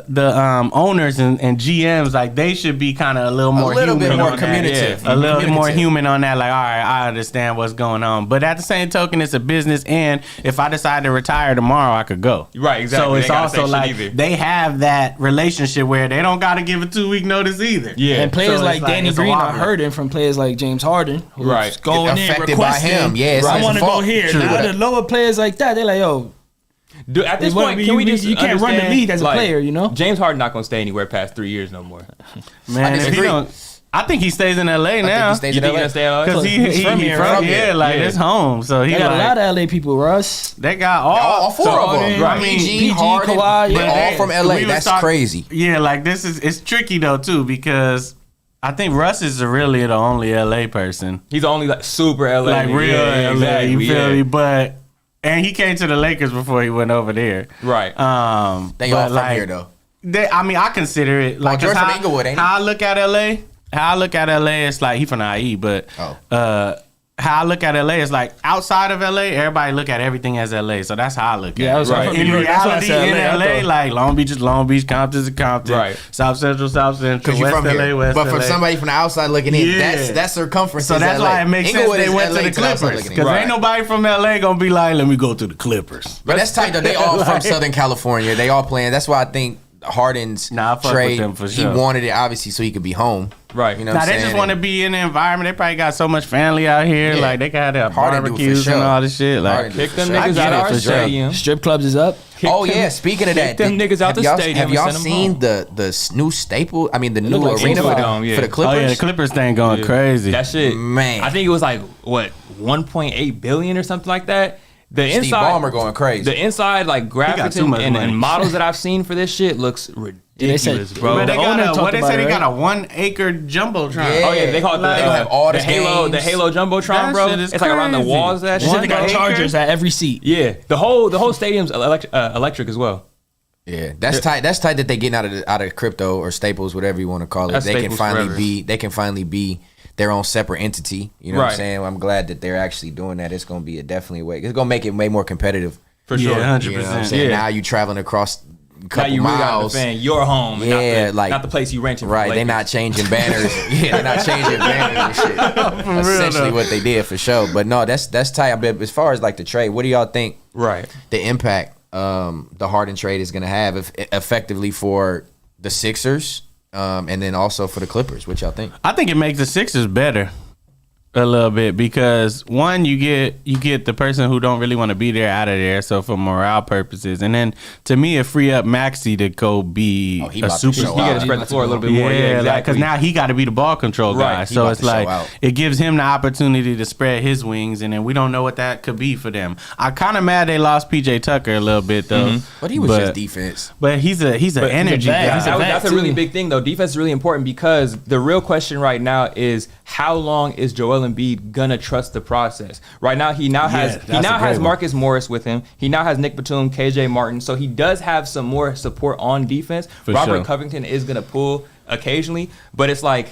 S1: the owners and GMs, like they should be kind of a little more
S2: little
S1: human
S2: bit more
S1: on
S2: communicative.
S1: that. A little bit more
S2: Communicative.
S1: human on that. Like, all right, I understand what's going on, but at the same token, it's a business, and if I decide to retire tomorrow, I could go.
S3: Right, exactly.
S1: So
S3: They
S1: it's
S3: ain't gotta
S1: also
S3: say shit
S1: like
S3: either.
S1: they have that relationship where they don't got to give a 2-week notice either.
S3: Yeah.
S4: And players
S1: So
S4: like
S1: it's
S4: Danny
S1: it's a
S4: Green are
S1: wobbler.
S4: hurting from players like James Harden, who's
S3: Right.
S4: going in
S2: Affected by
S4: requesting.
S2: him. Yeah, it's
S4: I
S2: his
S4: want to go
S2: fault.
S4: here.
S2: True.
S4: Now the lower players like that, they're like, yo,
S3: Dude, at this
S4: What-
S3: point, can we just
S4: you can't run the
S3: understand,
S4: league as a player, you know?
S3: James Harden not gonna stay anywhere past 3 years no more.
S1: Man, if he
S2: disagree.
S1: don't, I think he stays in LA
S2: think
S1: now.
S2: he stays
S3: You
S2: in
S3: think
S2: LA.
S3: he'll stay out?
S1: Because
S4: He's
S1: he
S4: from here, right?
S1: yeah, like
S3: Yeah.
S1: it's home. So he
S4: they got
S1: like,
S4: a lot of LA people, Russ.
S1: they got
S2: all four of them.
S1: Right. I mean,
S2: PG,
S4: PG,
S2: Harden,
S4: Kawhi,
S2: they're
S4: yeah.
S2: all from LA.
S1: we was
S2: That's
S1: talk-
S2: crazy.
S1: Yeah, like it's tricky though too, because I think Russ is really the only LA person,
S3: He's only like super LA.
S1: like real
S3: yeah,
S1: LA.
S3: exactly,
S1: You feel
S3: yeah.
S1: me? But and he came to the Lakers before he went over there.
S3: Right.
S2: They
S1: but
S2: all from
S1: like,
S2: here though.
S1: I mean, I consider it like
S2: George
S1: 'cause
S2: from Inglewood, ain't he?
S1: how I look at LA. How I look at LA, it's like he from the IE, but how I look at LA is like outside of LA, everybody look at everything as LA. So that's how I look
S4: Yeah,
S1: at
S4: I was
S1: it.
S3: Right.
S4: from
S1: In
S4: New York. That's why I
S1: reality,
S4: said
S1: in
S4: LA. I
S1: LA,
S4: thought-
S1: like Long Beach is Long Beach, Compton is Compton,
S3: Right.
S1: South Central,
S2: Because you
S1: West
S2: from
S1: LA,
S2: here.
S1: West
S2: But
S1: LA.
S2: for somebody from the outside looking in,
S1: Yeah.
S2: that's circumference.
S1: So
S2: is
S1: that's
S2: LA.
S1: why it makes
S2: Inglewood
S1: sense they
S2: is
S1: went
S2: LA
S1: to the
S2: the outside
S1: Clippers.
S2: looking in.
S1: Because
S3: Right.
S1: ain't nobody from LA gonna be like, let me go to the Clippers.
S2: But that's tight though. They all from Southern California. They all playing. That's why I think Harden's
S1: Nah, I fuck with
S2: trade.
S1: them for
S2: He
S1: sure.
S2: wanted it obviously so he could be home.
S3: Right.
S2: You know
S1: Now
S2: what I'm
S1: they
S2: saying?
S1: just want to be in the environment. They probably got so much family out here.
S2: Yeah.
S1: Like they got their
S2: Harden do for
S1: barbecues
S2: sure.
S1: and all this shit. Like
S2: Harden do
S3: Kick
S2: for
S3: them
S2: sure.
S3: niggas
S1: I
S3: out
S1: get
S3: of
S1: it
S3: our
S1: for sure.
S3: stadium.
S4: Strip clubs is up.
S2: Oh yeah, speaking of that,
S3: them niggas out the stadium
S2: Have
S3: and
S2: y'all
S3: send 'em
S2: seen
S3: home.
S2: the new staple? I mean, the new
S4: look like
S2: arena
S3: Intuit
S2: for
S3: Dome, yeah.
S2: the
S1: oh
S2: Clippers.
S1: yeah, the Clippers thing going crazy.
S3: That shit,
S2: Man.
S3: I think it was like what 1.8 billion or something like that. The
S2: Steve
S3: inside,
S2: Ballmer going crazy.
S3: The inside like graphics
S1: too much
S3: and
S1: money.
S3: models that I've seen for this shit looks
S4: they said-
S3: ridiculous, bro.
S1: But they
S4: The
S1: got
S4: owner
S1: a,
S4: talked
S1: what they
S4: about
S1: said
S4: it,
S1: they got
S4: right?
S1: a 1 acre jumbotron.
S2: Yeah.
S3: Oh yeah, they call it
S2: They gonna have all the
S3: Halo, the
S2: games.
S3: Halo jumbotron,
S1: That
S3: bro.
S1: shit is
S3: It's like around the
S1: crazy.
S3: walls. Of that
S4: They
S3: shit.
S4: said they got
S1: acre?
S4: chargers at every seat.
S3: Yeah, the whole stadium's electric as well.
S2: Yeah, that's tight. That's tight that they getting out of crypto or Staples, whatever you want to call it.
S3: That's
S2: They can
S3: Staples
S2: finally
S3: forever.
S2: they can finally be their own separate entity. You know what I'm
S3: Right.
S2: saying? I'm glad that they're actually doing that. It's gonna be definitely a way. It's gonna make it way more competitive.
S3: For sure.
S1: Yeah, 100%.
S2: You know what I'm saying?
S3: Yeah.
S2: Now you traveling across a
S3: Now
S2: couple
S3: you really got to
S2: miles.
S3: defend your home, and
S2: Yeah,
S3: not
S2: like-
S3: not the place you rented.
S2: Right, they're not changing banners. Yeah, they're not changing banners and shit. That's essentially
S1: though.
S2: what they did for sure. But no, that's tight. But as far as like the trade, what do y'all think
S3: right.
S2: the impact the Harden trade is going to have effectively for the Sixers and then also for the Clippers? What y'all think?
S1: I think it makes the Sixers better a little bit because one, you get the person who don't really want to be there out of there, so for morale purposes, and then to me it free up Maxey to go be
S2: he
S1: a
S2: about to
S1: superstar.
S2: show
S3: You got to
S2: out.
S3: spread the floor a little bit more.
S1: Yeah,
S3: Yeah,
S1: like
S3: exactly.
S1: because now he got to be the ball control guy.
S3: Right,
S2: he
S1: So
S2: about
S1: it's
S2: to show
S1: like
S2: out.
S1: it gives him the opportunity to spread his wings, and then we don't know what that could be for them. I'm kind of mad they lost PJ Tucker a little bit though,
S2: But he was just defense.
S1: But he's an energy
S4: vet.
S1: guy.
S4: He's a vet,
S3: That's a
S4: too.
S3: really big thing, though. Defense is really important because the real question right now is how long is Joel Embiid gonna trust the process? Right now, he now has
S1: that's a great one.
S3: Marcus Morris with him. He now has Nick Batum, KJ Martin, so he does have some more support on defense.
S1: For
S3: Robert
S1: sure.
S3: Covington is gonna pull occasionally, but it's like,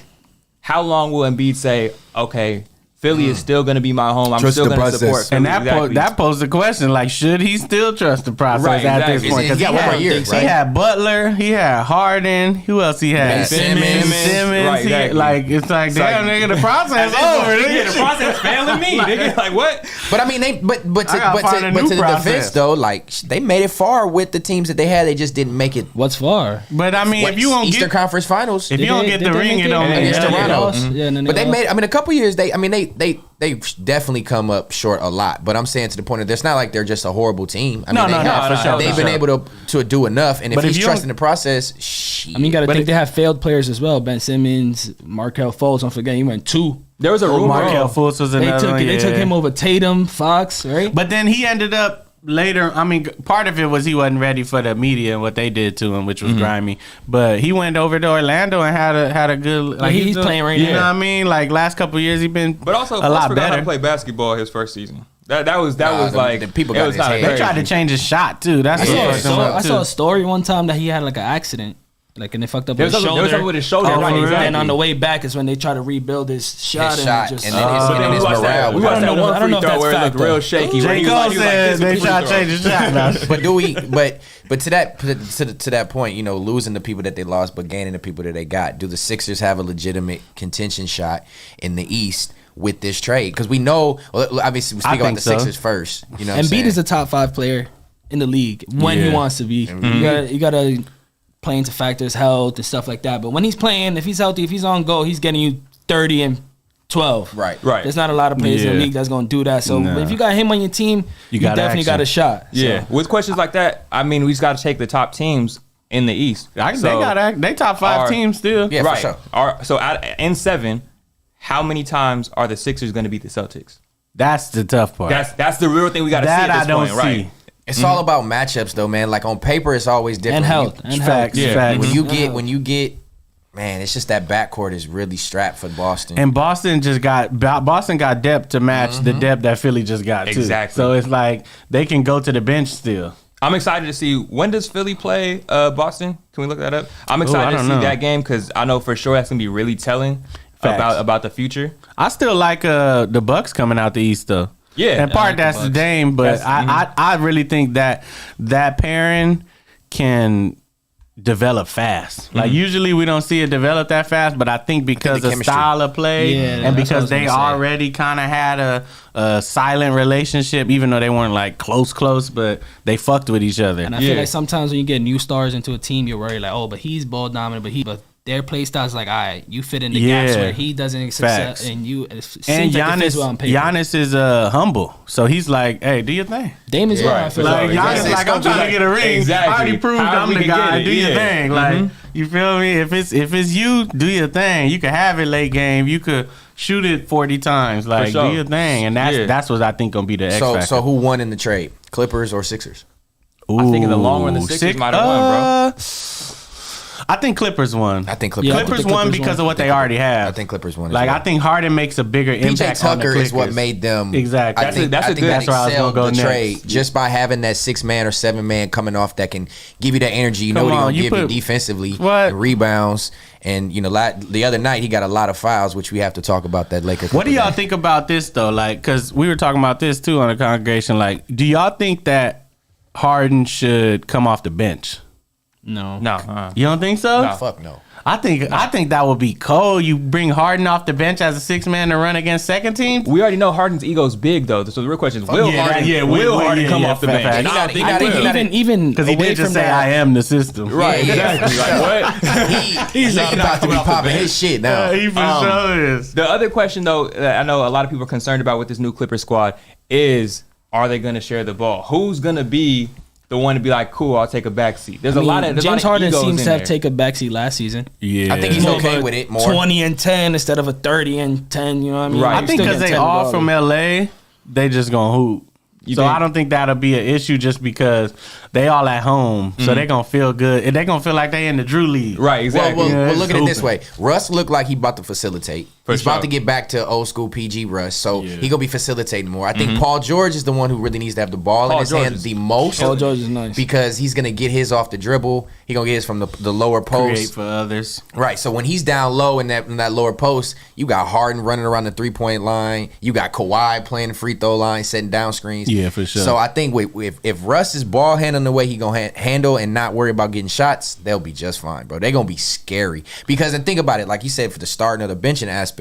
S3: how long will Embiid say, okay, Philly is still going to be my home. I'm
S2: Trust
S3: still
S2: the
S3: going to support
S2: process.
S3: Philly.
S1: And that
S3: Exactly.
S1: that posed the question, like, should he still trust the process
S3: Right,
S1: at this
S3: exactly.
S1: point?
S2: He
S1: Because
S2: got one more year,
S1: he
S2: right?
S1: had Butler, he had Harden, who else he had?
S2: Ben Simmons.
S3: Right,
S1: He-
S3: exactly.
S1: like, it's like, damn, nigga, the process over.
S3: Yeah, the process failing me. Nigga, like what?
S2: But I mean, to
S1: gotta find a new
S2: the
S1: process.
S2: defense though, like they made it far with the teams that they had. They just didn't make it.
S4: What's far?
S1: But I mean, if you don't
S2: Eastern
S1: get
S2: Conference Finals,
S1: if you don't get the ring, it don't mean
S2: Against
S1: nothing.
S2: Toronto.
S4: Yeah, and then
S2: but they
S4: lost.
S2: made. I mean, a couple years they definitely come up short a lot. But I'm saying to the point that it's not like they're just a horrible team. I mean, they've been able to do enough. And if
S1: But if
S2: he's
S1: you
S2: trusting
S1: don't-
S2: the process, shit.
S4: I mean, you got to
S1: But
S4: think
S1: it-
S4: they have failed players as well. Ben Simmons, Markelle Fultz. Don't forget, he went 2.
S3: There was a rumor.
S1: Markelle Fultz was
S4: They
S1: another
S4: took
S1: one,
S4: they took
S1: yeah.
S4: him over Tatum, Fox, right?
S1: But then he ended up later. I mean, part of it was he wasn't ready for the media and what they did to him, which was grimy. But he went over to Orlando and had a good. Like
S4: he's playing right
S1: You
S4: now.
S1: know what I mean? Like last couple of years, he been
S3: But also,
S1: a
S3: Fultz
S1: lot
S3: forgot how to
S1: better.
S3: play basketball his first season. That was
S2: Nah,
S3: like
S2: the people
S3: it
S2: got
S3: was
S2: in his
S3: kinda
S2: head.
S1: They tried to
S3: crazy.
S1: change his shot too. That's what fucked him up
S4: I
S1: too.
S4: saw a story one time that he had like an accident. Like, and they fucked up
S3: There
S4: his
S3: was
S4: shoulder.
S3: something with his shoulder,
S4: Oh,
S3: right,
S4: And
S3: exactly.
S4: on the way back is when they try to rebuild his shot.
S2: His shot,
S4: just,
S2: and then his-
S3: But
S2: and
S3: then we
S2: his
S3: watched
S2: morale.
S3: that. We
S2: I
S3: watched
S4: don't
S3: that
S4: know-
S3: one
S4: I don't
S3: free
S4: know if
S3: throw
S4: that's
S3: where it
S4: fact,
S3: looked real
S4: though.
S3: shaky. where
S1: J.
S3: he was
S1: Cole
S3: like,
S1: said
S3: this
S1: they
S3: is a
S1: tried to
S3: free
S1: change his shot. Now.
S2: But do we? But to that point, you know, losing the people that they lost, but gaining the people that they got. Do the Sixers have a legitimate contention shot in the East with this trade? Because we know, well, obviously, we speak about
S1: think
S2: the
S1: so.
S2: Sixers first. You know, what I'm
S4: Embiid
S2: saying?
S4: is a top 5 player in the league when he
S1: Yeah.
S4: wants to be. You gotta play into factors, health and stuff like that. But when he's playing, if he's healthy, if he's on go, he's getting you 30 and 12.
S2: Right.
S4: There's not a lot of players in the
S1: Yeah.
S4: league that's gonna do that. So
S1: Nah.
S4: if you got him on your team, you
S1: got
S4: definitely
S1: action.
S4: got a shot.
S3: Yeah,
S4: So,
S3: with questions like that, I mean, we just got to take the top teams in the East.
S1: They top 5 teams still.
S2: Yeah,
S3: right.
S2: for sure.
S3: So in 7, how many times are the Sixers going to beat the Celtics?
S1: That's the tough part.
S3: That's the real thing we got to see
S1: that
S3: at this
S1: I don't
S3: point,
S1: see.
S3: right?
S2: It's all about matchups, though, man. Like on paper, it's always different.
S4: and health.
S2: When
S4: And
S1: Facts,
S4: health.
S1: facts.
S2: when you get, man, it's just that backcourt is really strapped for Boston.
S1: And Boston got depth to match the depth that Philly just got too.
S3: Exactly.
S1: So it's like they can go to the bench still.
S3: I'm excited to see, when does Philly play Boston? Can we look that up? I'm excited to
S1: don't
S3: see
S1: know.
S3: that game because I know for sure that's going to be really telling
S1: Facts.
S3: about the future.
S1: I still like the Bucks coming out the East though.
S3: Yeah.
S1: and
S3: I
S1: part
S4: like the
S1: that's the
S4: Bucks.
S1: Dame, but
S3: That's-
S1: I really think that pairing can develop fast. Like usually we don't see it develop that fast, but I think because
S2: the
S1: of
S2: chemistry.
S1: style of play
S4: Yeah,
S1: and
S4: that's what I
S1: because
S4: was
S1: they
S4: gonna say.
S1: already kind of had a silent relationship, even though they weren't like close, but they fucked with each other.
S4: And I
S3: Yeah.
S4: feel like sometimes when you get new stars into a team, you're worried like, oh, but he's ball dominant, but their play style is like, all right, you fit in the gaps where he doesn't success, and you. It seems like it fits well on paper.
S1: Giannis is humble, so he's like, hey, do your thing.
S4: Dame as well. I feel
S1: like Giannis is like, I'm trying to get a ring.
S3: Exactly.
S1: I already proved I'm the guy. Do your thing. Like, you feel me? If it's you, do your thing. You can have it late game. You could shoot it 40 times. Like, do your thing, and that's what I think gonna be the X factor.
S2: So who won in the trade? Clippers or Sixers?
S1: Ooh,
S3: I think in the long run, the Sixers might have won, bro.
S1: I think Clippers won.
S2: I think Clippers.
S1: Clippers won because of what they already have.
S2: I think Clippers won.
S1: Like, I think Harden makes a bigger impact on the Clippers.
S2: PJ Tucker is what made them.
S1: Exactly.
S2: I think
S3: that's
S2: that
S1: where I was gonna go
S2: the
S1: next.
S2: trade just by having that 6-man or 7-man coming off that can give you that energy. You know what he's gonna give you defensively, and rebounds, and the other night he got a lot of fouls, which we have to talk about that Lakers.
S1: What do y'all think about this though? Like, because we were talking about this too on the congregation. Like, do y'all think that Harden should come off the bench?
S4: No.
S1: You don't think so?
S2: No. Fuck no.
S1: I think that would be cold. You bring Harden off the bench as a 6-man to run against second team.
S3: We already know Harden's ego's big though, so the real question is, will Harden come off the bench?
S4: I think even
S1: because he did just say, "I am the system."
S3: Right? Exactly. Like what?
S2: He's not about to be popping his shit now.
S1: He for sure is.
S3: The other question though, that I know a lot of people are concerned about with this new Clippers squad is, are they going to share the ball? Who's going to be the one to be like, cool, I'll take a backseat? There's a lot of
S4: James Harden seems to have taken a backseat last season.
S2: Yeah, I think he's okay with it more.
S4: 20 and 10 instead of a 30 and 10. You know what I mean?
S1: Right. I think because they all from LA, they just gonna hoop. I don't think that'll be an issue just because they all at home, so they're gonna feel good. They're gonna feel like they in the Drew League.
S3: Right, exactly.
S2: Well, look at it this way. Russ looked like he about to facilitate. He's about to get back to old school PG Russ, so he gonna be facilitating more. I think Paul George is the one who really needs to have the ball in his hands the most.
S4: Paul George is nice
S2: because he's gonna get his off the dribble. He gonna get his from the lower post.
S1: Create for others.
S2: Right. So when he's down low in that lower post, you got Harden running around the 3-point line. You got Kawhi playing the free throw line, setting down screens.
S1: Yeah, for sure.
S2: So I think if Russ is ball handling the way he gonna handle and not worry about getting shots, they'll be just fine, bro. They're gonna be scary because, and think about it, like you said, for the starting or the benching aspect,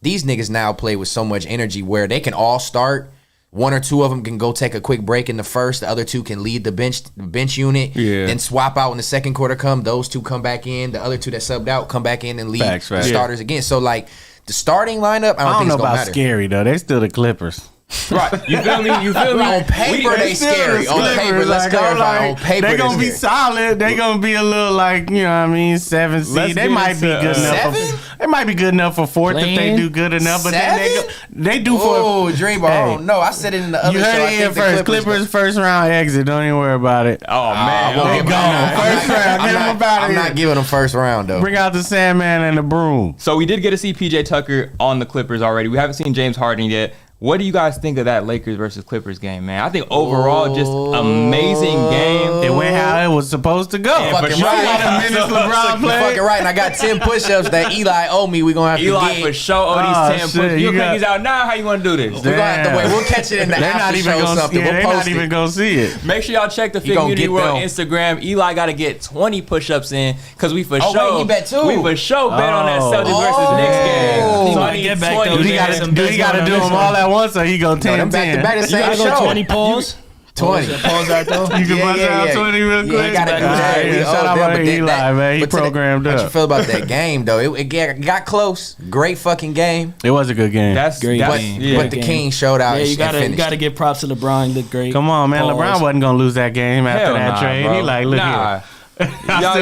S2: these niggas now play with so much energy where they can all start. One or two of them can go take a quick break in the first. The other two can lead the bench unit. Yeah. Then swap out when the second quarter come. Those two come back in. The other two that subbed out come back in and lead the starters again. So like the starting lineup, I don't think it's gonna matter.
S1: Scary though. They still the Clippers.
S3: Right. You feel me?
S2: On paper, they scary. On paper, let's clarify. On paper,
S1: they gonna be solid. They gonna be a little like, you know what I mean, 7 seed. They might be good enough. They might be good enough for fourth if they do good enough. But then they do for.
S2: Oh, Dreamball. I don't know. I said it in the other show.
S1: You heard it here first. Clippers first round exit. Don't even worry about it.
S3: Oh man,
S1: they gone first round. Get them about it.
S2: I'm not giving them first round though.
S1: Bring out the Sandman and the broom.
S3: So we did get to see PJ Tucker on the Clippers already. We haven't seen James Harden yet. What do you guys think of that Lakers versus Clippers game, man? I think overall, just amazing game.
S1: It went how it was supposed to go.
S2: Fucking right.
S1: Minutes LeBron played.
S2: Fucking right. And I got 10 push-ups that Eli owe me. We gonna have to
S3: Eli
S2: get.
S3: for sure owe these 10 push-ups. You think he's out now? How you want to do this?
S2: We're gonna have to wait. We'll catch it in the after show or something.
S1: They're
S2: We'll
S1: not even gonna see it.
S3: Make sure y'all check the FIGGMUNITY World Instagram. Eli got to get 20 push-ups in because we for sure.
S2: Wait, he bet too.
S3: We for sure bet on that Celtics versus Knicks game.
S4: So I get back though.
S1: Do he got to do them all at once or he go 10?
S2: Back to back the same show.
S4: 20 polls.
S2: 20.
S4: Pause out though.
S1: You can bust out 20 real quick.
S2: Yeah, gotta do that.
S1: Shout out to Eli, man. He programmed up.
S2: How you feel about that game though? It got close. Great fucking game.
S1: It was a good game.
S3: That's great.
S2: But the King showed out.
S4: Yeah, you gotta give props to LeBron. He looked great.
S1: Come on, man. LeBron wasn't gonna lose that game after that trade. Bro. He like, look here.
S3: Y'all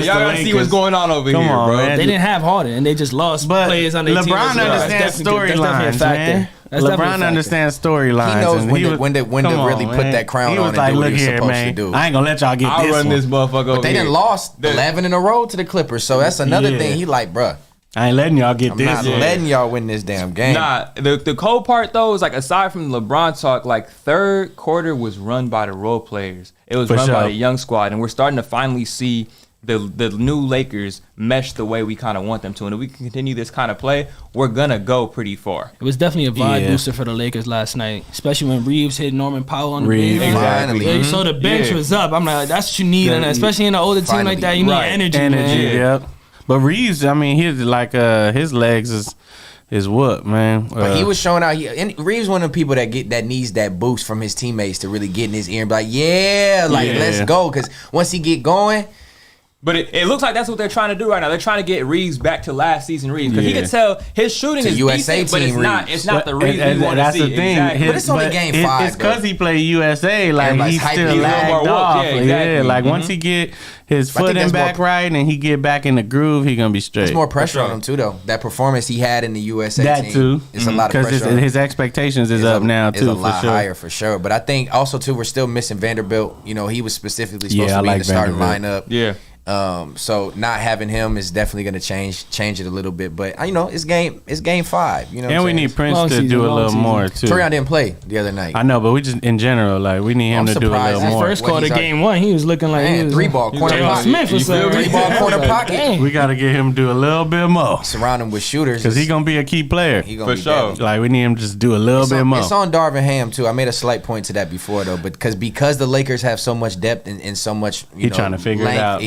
S3: gotta see what's going on over here, bro.
S4: Man. They didn't have Harden, and they just lost players on their team.
S1: LeBron understands storylines, man. LeBron understands storylines.
S2: He knows when to really put that crown on and do what he's supposed to do.
S1: I ain't gonna let y'all get this one.
S3: I'll run this motherfucker over.
S2: But they done lost 11 in a row to the Clippers, so that's another thing. He like, bruh,
S1: I ain't letting y'all get this.
S2: I'm not letting y'all win this damn game.
S3: Nah, the cold part though is like, aside from the LeBron talk, like third quarter was run by the role players. It was run by the young squad, and we're starting to finally see the new Lakers mesh the way we kind of want them to. And if we can continue this kind of play, we're gonna go pretty far.
S4: It was definitely a vibe booster for the Lakers last night, especially when Reeves hit Norman Powell on the bench.
S2: Exactly.
S4: So the bench was up. I'm like, that's what you need, and especially in an older team like that, you need energy.
S1: Yep. But Reeves, I mean, he's like his legs is what, man.
S2: But he was showing out. And Reeves one of the people that needs that boost from his teammates to really get in his ear and be like, let's go. Because once he get going,
S3: But it looks like that's what they're trying to do right now. They're trying to get Reeves back to last season Reeves because he can tell his shooting is
S2: USA
S3: decent, but it's not. It's not the Reeves we want to
S1: that's
S3: see.
S1: The thing.
S3: Exactly.
S2: But it's only game 5.
S1: It's because he played USA. Like
S2: Everybody's
S1: he
S2: hyping
S1: still
S2: him up.
S1: lagged off.
S3: Yeah, exactly.
S1: Like once he get his footing back right and he get back in the groove, he gonna be straight.
S2: There's more pressure on him too, though. That performance he had in the USA
S1: that
S2: team,
S1: too.
S2: It's a lot of pressure.
S1: Because his expectations is up now too.
S2: It's a lot
S1: for sure.
S2: higher for sure. But I think also too, we're still missing Vanderbilt. You know, he was specifically supposed to be in the starting lineup.
S3: Yeah.
S2: So not having him is definitely going to change it a little bit. But you know, it's game 5. You know,
S1: and we need Prince to do a little more too.
S2: Torian didn't play the other night.
S1: I know, but we just in general, like we need him to do a little more.
S4: First quarter, game 1, he was looking like he was
S2: 3-ball corner pocket.
S4: Smith or something.
S2: 3-ball corner pocket.
S1: We got to get him to do a little bit more.
S2: Surround him with shooters
S1: because he's gonna be a key player
S3: for sure.
S1: Like we need him to just do a little bit more.
S2: It's on Darvin Ham too. I made a slight point to that before though, but because the Lakers have so much depth and so much, he's
S1: trying to figure it out.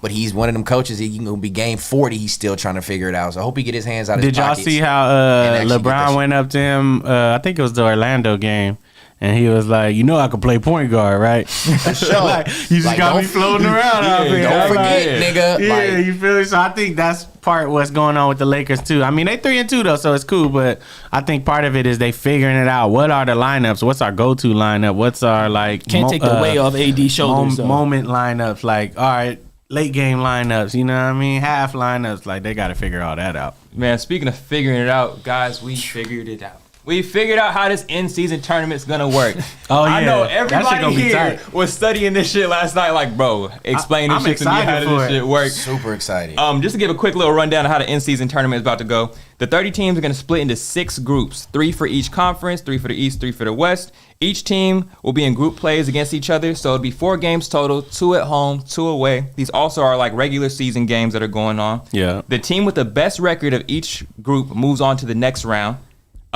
S2: But he's one of them coaches. He gonna be game 40. He's still trying to figure it out. So I hope he get his hands out of his pockets.
S1: Did y'all see how LeBron went up to him? I think it was the Orlando game. And he was like, I could play point guard, right? Like, you just got me floating around out there.
S2: Don't forget, nigga.
S1: Yeah, you feel me? So I think that's part what's going on with the Lakers, too. I mean, they 3-2, though, so it's cool. But I think part of it is they figuring it out. What are the lineups? What's our go-to lineup? What's our, like...
S4: Can't take the weight off AD shoulders,
S1: moment lineups. Like, all right, late game lineups, you know what I mean? Half lineups. Like, they got to figure all that out.
S3: Man, speaking of figuring it out, guys, we figured it out. We figured out how this in-season tournament's gonna work. I know everybody here was studying this shit last night. Like, bro, explain this shit to me. How does this shit work?
S2: Super excited.
S3: Just to give a quick little rundown of how the in-season tournament is about to go. The 30 teams are gonna split into 6 groups, 3 for each conference, 3 for the East, 3 for the West. Each team will be in group plays against each other, so it'll be 4 games total, 2 at home, 2 away. These also are like regular season games that are going on.
S1: Yeah.
S3: The team with the best record of each group moves on to the next round.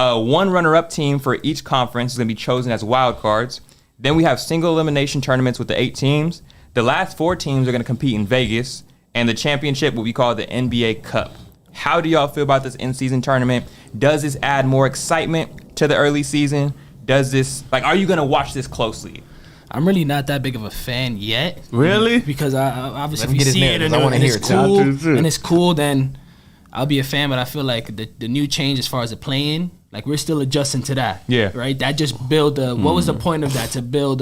S3: 1 runner-up team for each conference is going to be chosen as wild cards. Then we have single elimination tournaments with the 8 teams. The last 4 teams are going to compete in Vegas, and the championship will be called the NBA Cup. How do y'all feel about this in-season tournament? Does this add more excitement to the early season? Does this, are you going to watch this closely?
S4: I'm really not that big of a fan yet.
S1: Really?
S4: Because I obviously if you see it and it's cool, then I'll be a fan. But I feel like the new change as far as the play-in, like we're still adjusting to that. Yeah. Right? That just build what was the point of that? To build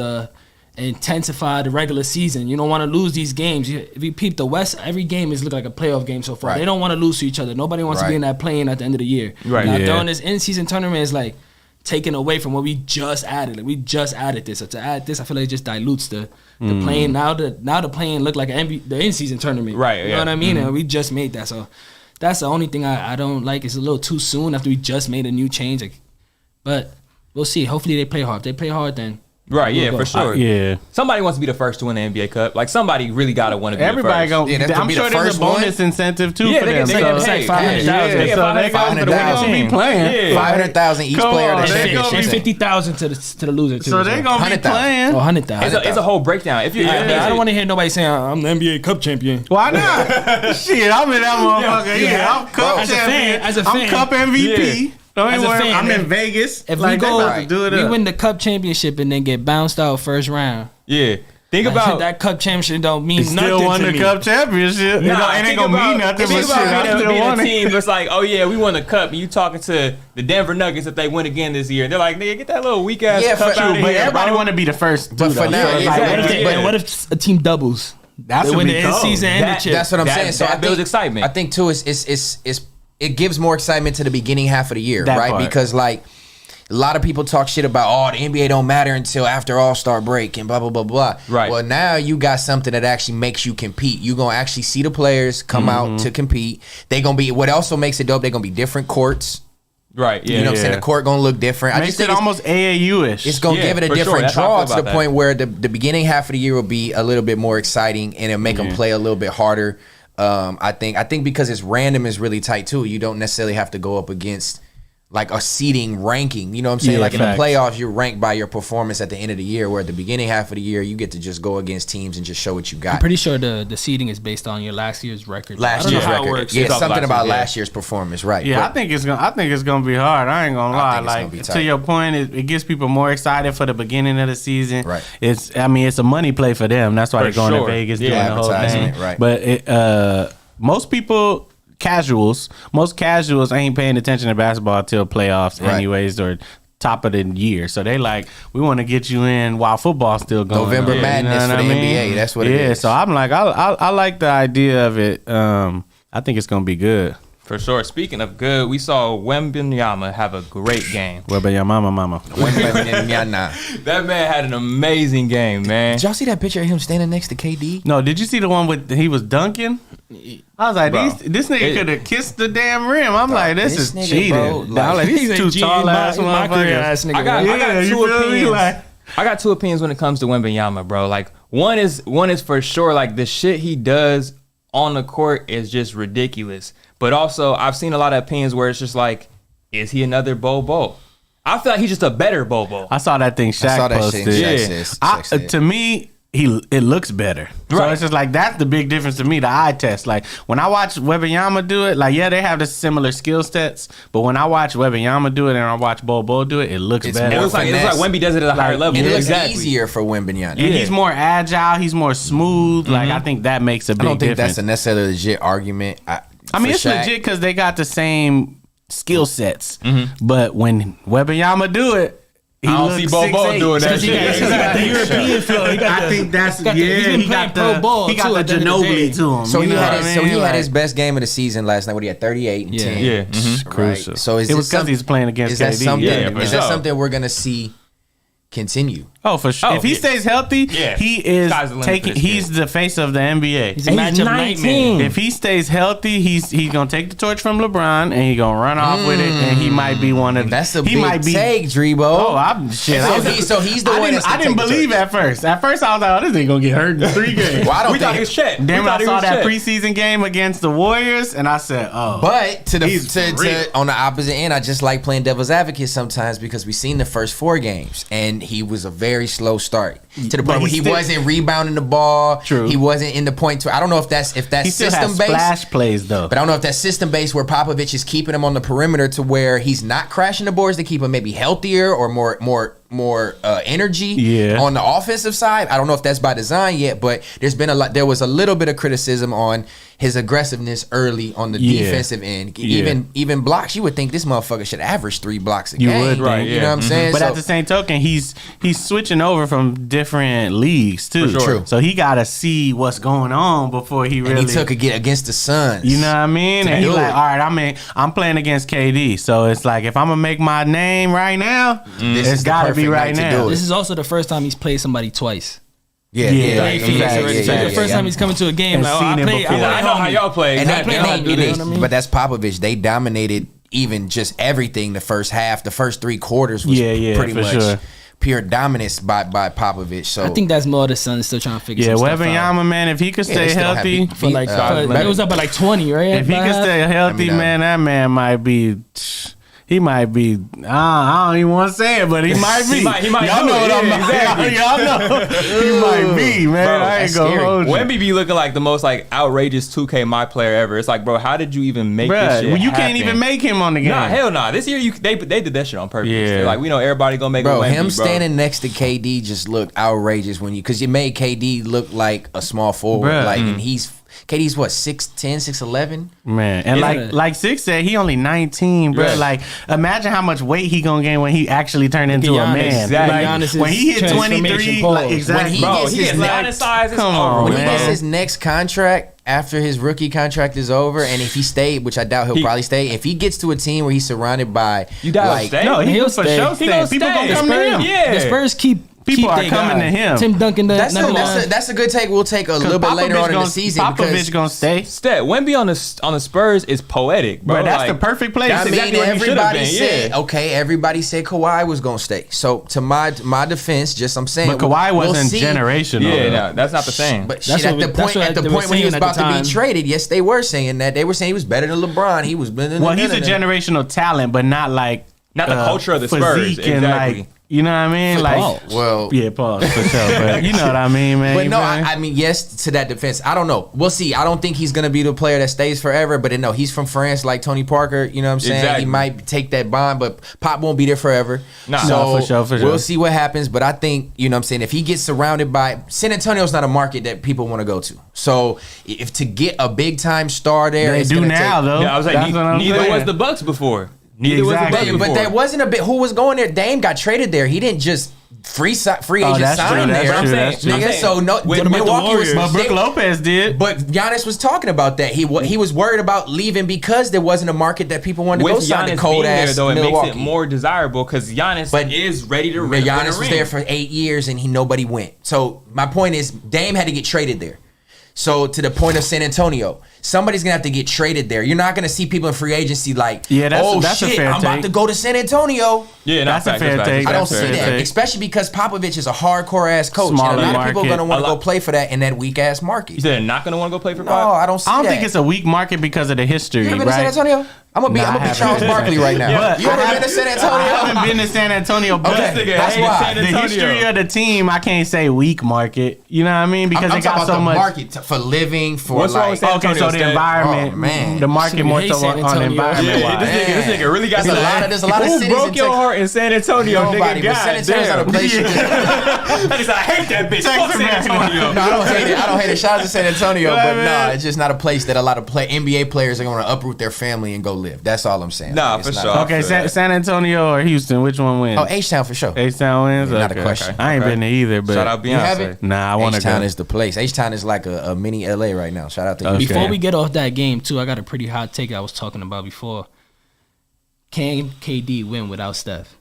S4: intensify the regular season. You don't want to lose these games. If you peep the West, every game is look like a playoff game so far. Right. They don't want to lose to each other. Nobody wants to be in that play-in at the end of the year. Right. Now throwing this in-season tournament is like taken away from what we just added. Like we just added this. So to add this, I feel like it just dilutes the play-in. Now the play-in look like the in-season tournament. Right. You know what I mean? And we just made that. So that's the only thing I don't like. It's a little too soon after we just made a new change. But we'll see. Hopefully they play hard. If they play hard, then
S3: right, yeah, for sure.
S1: Yeah.
S3: Somebody wants to be the first to win the NBA Cup. Like, somebody really got to want to be
S1: Everybody
S3: the first.
S1: I'm sure there's a bonus incentive, too, for them.
S3: They get $500,000.
S1: They going to be playing.
S2: $500,000 each player.
S4: There's $50,000 to the loser, too.
S1: So they're going to be playing.
S4: Oh, $100,000.
S3: It's a whole breakdown. If you,
S4: I don't want to hear nobody saying, I'm the NBA Cup champion.
S1: Why not? Shit, I'm in that motherfucker. Yeah, I'm Cup champion.
S4: As a fan.
S1: I'm Cup MVP. Don't worry, I'm in Vegas.
S4: If we win the Cup championship and then get bounced out first round.
S3: Yeah. Think about
S4: that Cup championship don't mean nothing
S1: still won
S4: to
S1: the
S4: me.
S1: Cup championship. It ain't gonna mean nothing.
S3: Think about being a team that's like, oh yeah, we won the Cup, and you talking to the Denver Nuggets if they win again this year. They're like, nigga, get that little weak ass Cup out of here.
S1: But everybody want to be the first.
S2: But for now,
S4: what if a team doubles?
S1: That's
S4: they win the in-season and the chip.
S2: That's what I'm saying. So
S3: that builds excitement.
S2: I think too, it gives more excitement to the beginning half of the year, right? Because like a lot of people talk shit about, the NBA don't matter until after All-Star break and blah blah blah blah. Right. Well, now you got something that actually makes you compete. You gonna actually see the players come out to compete. They gonna be what also makes it dope. They gonna be different courts.
S3: Right. Yeah.
S2: You know what I'm saying? The court gonna look different.
S1: I just think it's almost AAU-ish.
S2: It's gonna give it a different draw to the point where the beginning half of the year will be a little bit more exciting and it'll make them play a little bit harder. I think because it's random is really tight too. You don't necessarily have to go up against like a seeding ranking. You know what I'm saying?
S1: Yeah,
S2: like in
S1: facts.
S2: the playoffs, you're ranked by your performance at the end of the year, where at the beginning half of the year, you get to just go against teams and just show what you got.
S4: I'm pretty sure the seeding is based on your last year's record.
S2: Last year's record. Yeah, something about last year's performance, right.
S1: Yeah, I think it's gonna be hard. I ain't gonna lie. Like, to your point, it gets people more excited for the beginning of the season.
S2: Right.
S1: It's a money play for them. That's why they're going to Vegas doing the whole thing.
S2: Right.
S1: But most casuals ain't paying attention to basketball till playoffs anyways, or top of the year. So they like, we want to get you in while football's still going.
S2: November Madness for the NBA. That's what it is.
S1: Yeah, so I'm like, I like the idea of it. I think it's gonna be good.
S3: For sure. Speaking of good, we saw Wembanyama have a great game.
S1: Wembanyama, mama.
S3: That man had an amazing game, man.
S2: Did y'all see that picture of him standing next to KD?
S1: No, did you see the one with he was dunking? I was like, this nigga could have kissed the damn rim. I'm like, this is
S2: nigga,
S1: cheating.
S2: bro,
S1: I'm like, these two tall ass motherfuckers.
S3: I got two opinions. I got two opinions when it comes to Wembanyama, bro. Like, one is for sure, like, the shit he does on the court is just ridiculous. But also, I've seen a lot of opinions where it's just like, is he another Bobo? I feel like he's just a better Bobo.
S1: I saw that thing Shaq posted. To me, it looks better. So it's just like, that's the big difference to me, the eye test. Like, when I watch Wembanyama do it, like, yeah, they have the similar skill sets, but when I watch Wembanyama do it and I watch Bobo do it, it looks better.
S3: It looks like Wemby does it at a higher level.
S2: It looks easier for Wembanyama.
S1: And he's more agile, he's more smooth. Like, I think that makes a big difference.
S2: I don't think that's a necessarily legit argument.
S1: I mean, it's legit because they got the same skill sets. But when Wembanyama do it,
S3: I don't see Bobo doing that shit.
S4: He got the European feel.
S1: I think that's he got the Ginobili to him.
S2: So he had his best game of the season last night. What, he had 38 and 10.
S3: Yeah,
S1: crucial.
S2: So
S1: it was because he's playing against KD.
S2: Is that something we're gonna see continue?
S1: Oh, for sure. If he stays healthy, he is he's the face of the NBA.
S4: He's a matchup nightmare.
S1: If he stays healthy, he's gonna take the torch from LeBron and he's gonna run off with it, and he might be one of
S2: that's a big take, Drebo.
S1: Oh,
S2: So he's the one.
S1: I didn't believe at first. At first, I was like, "Oh, this ain't gonna get hurt in 3 games."
S2: Well, I don't
S3: we thought he was shit.
S1: Then when I saw that preseason game against the Warriors, and I said, "Oh."
S2: But on the opposite end, I just like playing devil's advocate sometimes, because we've seen the first 4 games, and he was a very slow start to the point where he wasn't rebounding the ball.
S1: True.
S2: He wasn't in the point. I don't know if that's
S1: he still
S2: system
S1: has
S2: based.
S1: Splash plays though.
S2: But I don't know if that's system based, where Popovich is keeping him on the perimeter to where he's not crashing the boards to keep him maybe healthier or more energy on the offensive side. I don't know if that's by design yet, but there was a little bit of criticism on his aggressiveness early on the defensive end. Even blocks, you would think this motherfucker should average 3 blocks a game.
S1: You would, right?
S2: You know what I'm saying?
S1: But at the same token, he's switching over from different leagues too.
S3: For sure.
S1: So he gotta see what's going on before he really.
S2: And he took against the Suns.
S1: You know what I mean? And he's like, all right, I'm playing against KD, so it's like, if I'm gonna make my name right now, it's gotta be right now.
S4: This is also the first time he's played somebody twice.
S2: The
S4: first time he's coming to a game,
S3: I know how y'all play.
S2: But that's Popovich. They dominated even just everything the first half. The first 3 quarters was pretty much pure dominance by Popovich. So
S4: I think that's more the Suns still trying to figure some stuff out.
S1: Wembanyama, man, if he could stay healthy,
S4: it was up at like 20, right?
S1: If he could stay healthy, man, that man might be. He might be. I don't even want to say it, but he might be.
S3: He might.
S1: Y'all know what I'm saying. Y'all know. He might be, man. Bro, I ain't gonna hold you.
S3: Wemby be looking like the most like outrageous 2K my player ever. It's like, bro, how did you even make this shit
S1: you
S3: happen?
S1: can't even make him on the game.
S3: Nah, hell nah. This year they did that shit on purpose. Yeah. Like, we know everybody gonna make a Wemby,
S2: him standing next to KD just looked outrageous because you made KD look like a small forward. And KD's what, 6'10", 6'11"?
S1: Man, and like Six said, he only 19, bro. Like, imagine how much weight he gonna gain when he actually turn into a man.
S3: Exactly.
S1: Like, when he hit 23, exactly.
S3: When he gets Giannis size, it's over.
S2: When he gets his next contract, after his rookie contract is over, and if he stayed, which I doubt he'll probably stay, if he gets to a team where he's surrounded by,
S3: he'll stay.
S1: No, he'll for sure stay. People gonna come to him.
S4: The Spurs keep
S1: People are coming to him.
S4: Tim Duncan.
S2: That's a good take. We'll take a little bit later on in the season.
S1: Popovich gonna stay.
S3: Wemby on the Spurs is poetic, bro.
S1: That's the perfect place.
S2: I mean, everybody said everybody said Kawhi was gonna stay. So to my defense, I'm saying,
S1: but Kawhi wasn't generational.
S3: Yeah, no, that's not the same.
S2: But shit, at the point when he was about to be traded, yes, they were saying that. They were saying he was better than LeBron. He was better than.
S1: Well, he's a generational talent, but not like
S3: the culture of the Spurs. Exactly.
S1: You know what I mean? Pause for sure. But you know what I mean, man.
S2: But no, I mean, yes, to that defense. I don't know. We'll see. I don't think he's going to be the player that stays forever. But no, he's from France, like Tony Parker. You know what I'm saying? Exactly. He might take that bond, but Pop won't be there forever.
S1: No, for sure.
S2: We'll see what happens. But I think, you know what I'm saying, if he gets surrounded by... San Antonio's not a market that people want to go to. So if to get a big-time star there...
S1: They do now, though.
S3: Yeah, I was like, neither was the Bucks before.
S2: But that wasn't a bit. Who was going there? Dame got traded there. He didn't just free agent sign him there.
S1: That's true.
S2: Nigga, so no, Milwaukee was.
S1: But Brook Lopez did.
S2: But Giannis was talking about that. He was worried about leaving because there wasn't a market that people wanted to go sign the cold ass
S3: though,
S2: Milwaukee.
S3: It makes it more desirable because Giannis is ready to win.
S2: Giannis was there for 8 years and nobody went. So my point is, Dame had to get traded there. So to the point of San Antonio, somebody's gonna have to get traded there. You're not gonna see people in free agency like, that's a fair take. About to go to San Antonio.
S3: Yeah,
S1: that's a fair take.
S2: I don't see that, especially because Popovich is a hardcore ass coach. And a lot of people are gonna want to go play for that in that weak ass market.
S3: You said they're not gonna want to go play for Pop?
S2: No, I don't see that.
S1: I don't think it's a weak market because of the history.
S2: You ever been to San Antonio? I'm gonna be Charles Barkley right now.
S1: Yeah,
S2: you ever been to San Antonio?
S1: I haven't been to San Antonio, but
S2: that's why.
S1: The history of the team, I can't say weak market. You know what I mean? Because
S2: I'm
S1: it got so much
S2: market for living, for
S3: what's wrong with San Antonio?
S1: So the environment,
S2: man,
S1: the market more so on the environment.
S3: This nigga really got
S2: there's a lot of cities.
S3: Who broke your heart in San Antonio, nigga?
S2: God damn.
S3: I hate that bitch. Fuck San Antonio.
S2: No, I don't hate it. Shout out to San Antonio, but no, it's just not a place that a lot of NBA players are going to uproot their family and go live. That's all I'm saying.
S3: Nah, for sure.
S1: Okay, San Antonio or Houston, which one wins?
S2: Oh, H-Town for sure.
S1: H-Town wins?
S2: Not a question.
S1: I ain't been there either, but...
S3: Shout out Beyonce.
S1: Nah, I want to go.
S2: H-Town is the place. H-Town is like a mini LA right now. Shout out to you.
S4: Before we get off that game, too, I got a pretty hot take I was talking about before. Can KD win without Steph?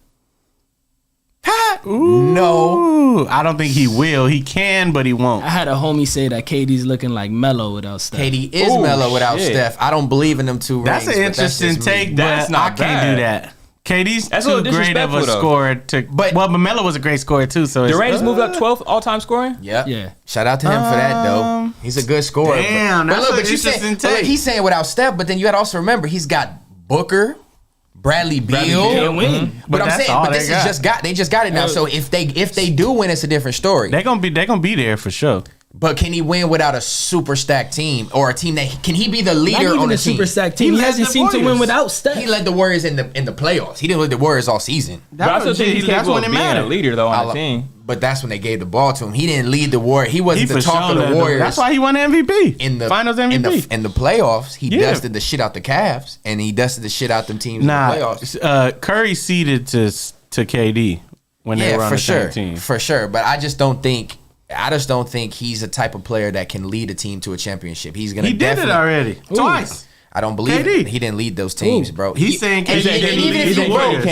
S2: No.
S1: I don't think he will. He can, but he won't.
S4: I had a homie say that KD's looking like Melo without Steph.
S2: KD is Melo without Steph. I don't believe in them two rings.
S1: That's an interesting take, but I can't do that. KD's too great of a scorer but Melo was a great scorer too. So
S3: the Rangers moved up 12th all-time scoring.
S2: Yeah. Shout out to him for that though. He's a good scorer.
S1: Damn, that's an interesting take.
S2: He's saying without Steph, but then you got to also remember he's got Booker, Bradley Beal. But I'm saying, but this is they just got it now. So if they do win, it's a different story.
S1: They're gonna be there for sure.
S2: But can he win without a super stacked team or a team that can he be the leader on the team?
S4: Super stacked team. He hasn't seemed to win without Steph.
S2: He led the Warriors in the playoffs. He didn't lead the Warriors all season.
S3: But I still think he's capable of being a leader though on the team.
S2: But that's when they gave the ball to him. He didn't lead the Warriors. He wasn't the talk of the Warriors.
S1: That's why he won MVP.
S2: In the
S1: Finals MVP.
S2: In the playoffs, he dusted the shit out the Cavs and he dusted the shit out them teams in the playoffs.
S1: Curry ceded to KD when they were on the same team.
S2: For sure. But I just don't think he's a type of player that can lead a team to a championship. He did
S1: it already. Twice.
S2: I don't believe it. He didn't lead those teams, bro.
S1: He's saying KD didn't lead the Warriors.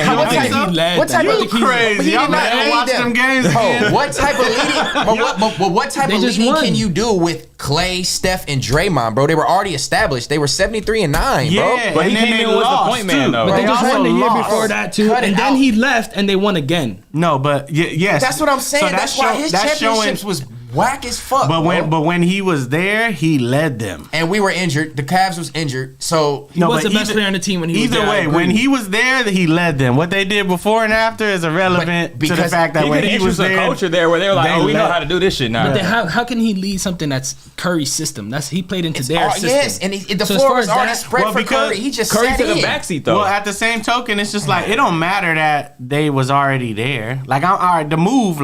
S2: What type of
S1: crazy? Y'all never watch them games again.
S2: What type of leading? What type of leading can you do with Clay, Steph, and Draymond, bro? They were already established. They were 73-9, bro.
S1: Yeah,
S3: but he came in was the point man, though.
S4: But they just won the year before that too, and then he left and they won again.
S1: No, but yes,
S2: that's what I'm saying. That's why his championships was whack as fuck.
S1: But when he was there, he led them.
S2: And we were injured. The Cavs was injured. So
S4: he was the best player on the team when he was there.
S1: Either way, when he was there, he led them. What they did before and after is irrelevant to the fact that when he was there,
S3: a culture there where they were like, we know how to do this shit now.
S4: But then how can he lead something that's Curry's system? He played into their system.
S2: Yes, and the floor was already spread for Curry. He just
S3: Curry
S2: sat
S3: took
S2: in.
S3: a backseat though.
S1: Well, at the same token, it's just like it don't matter that they was already there. Like all right, the move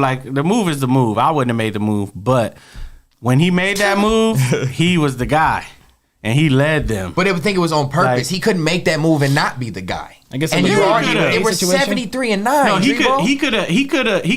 S1: is the move. I wouldn't have made the move, but when he made that move, he was the guy, and he led them.
S2: But they would think it was on purpose. He couldn't make that move and not be the guy.
S4: I guess.
S2: And they were 73-9. No,
S1: he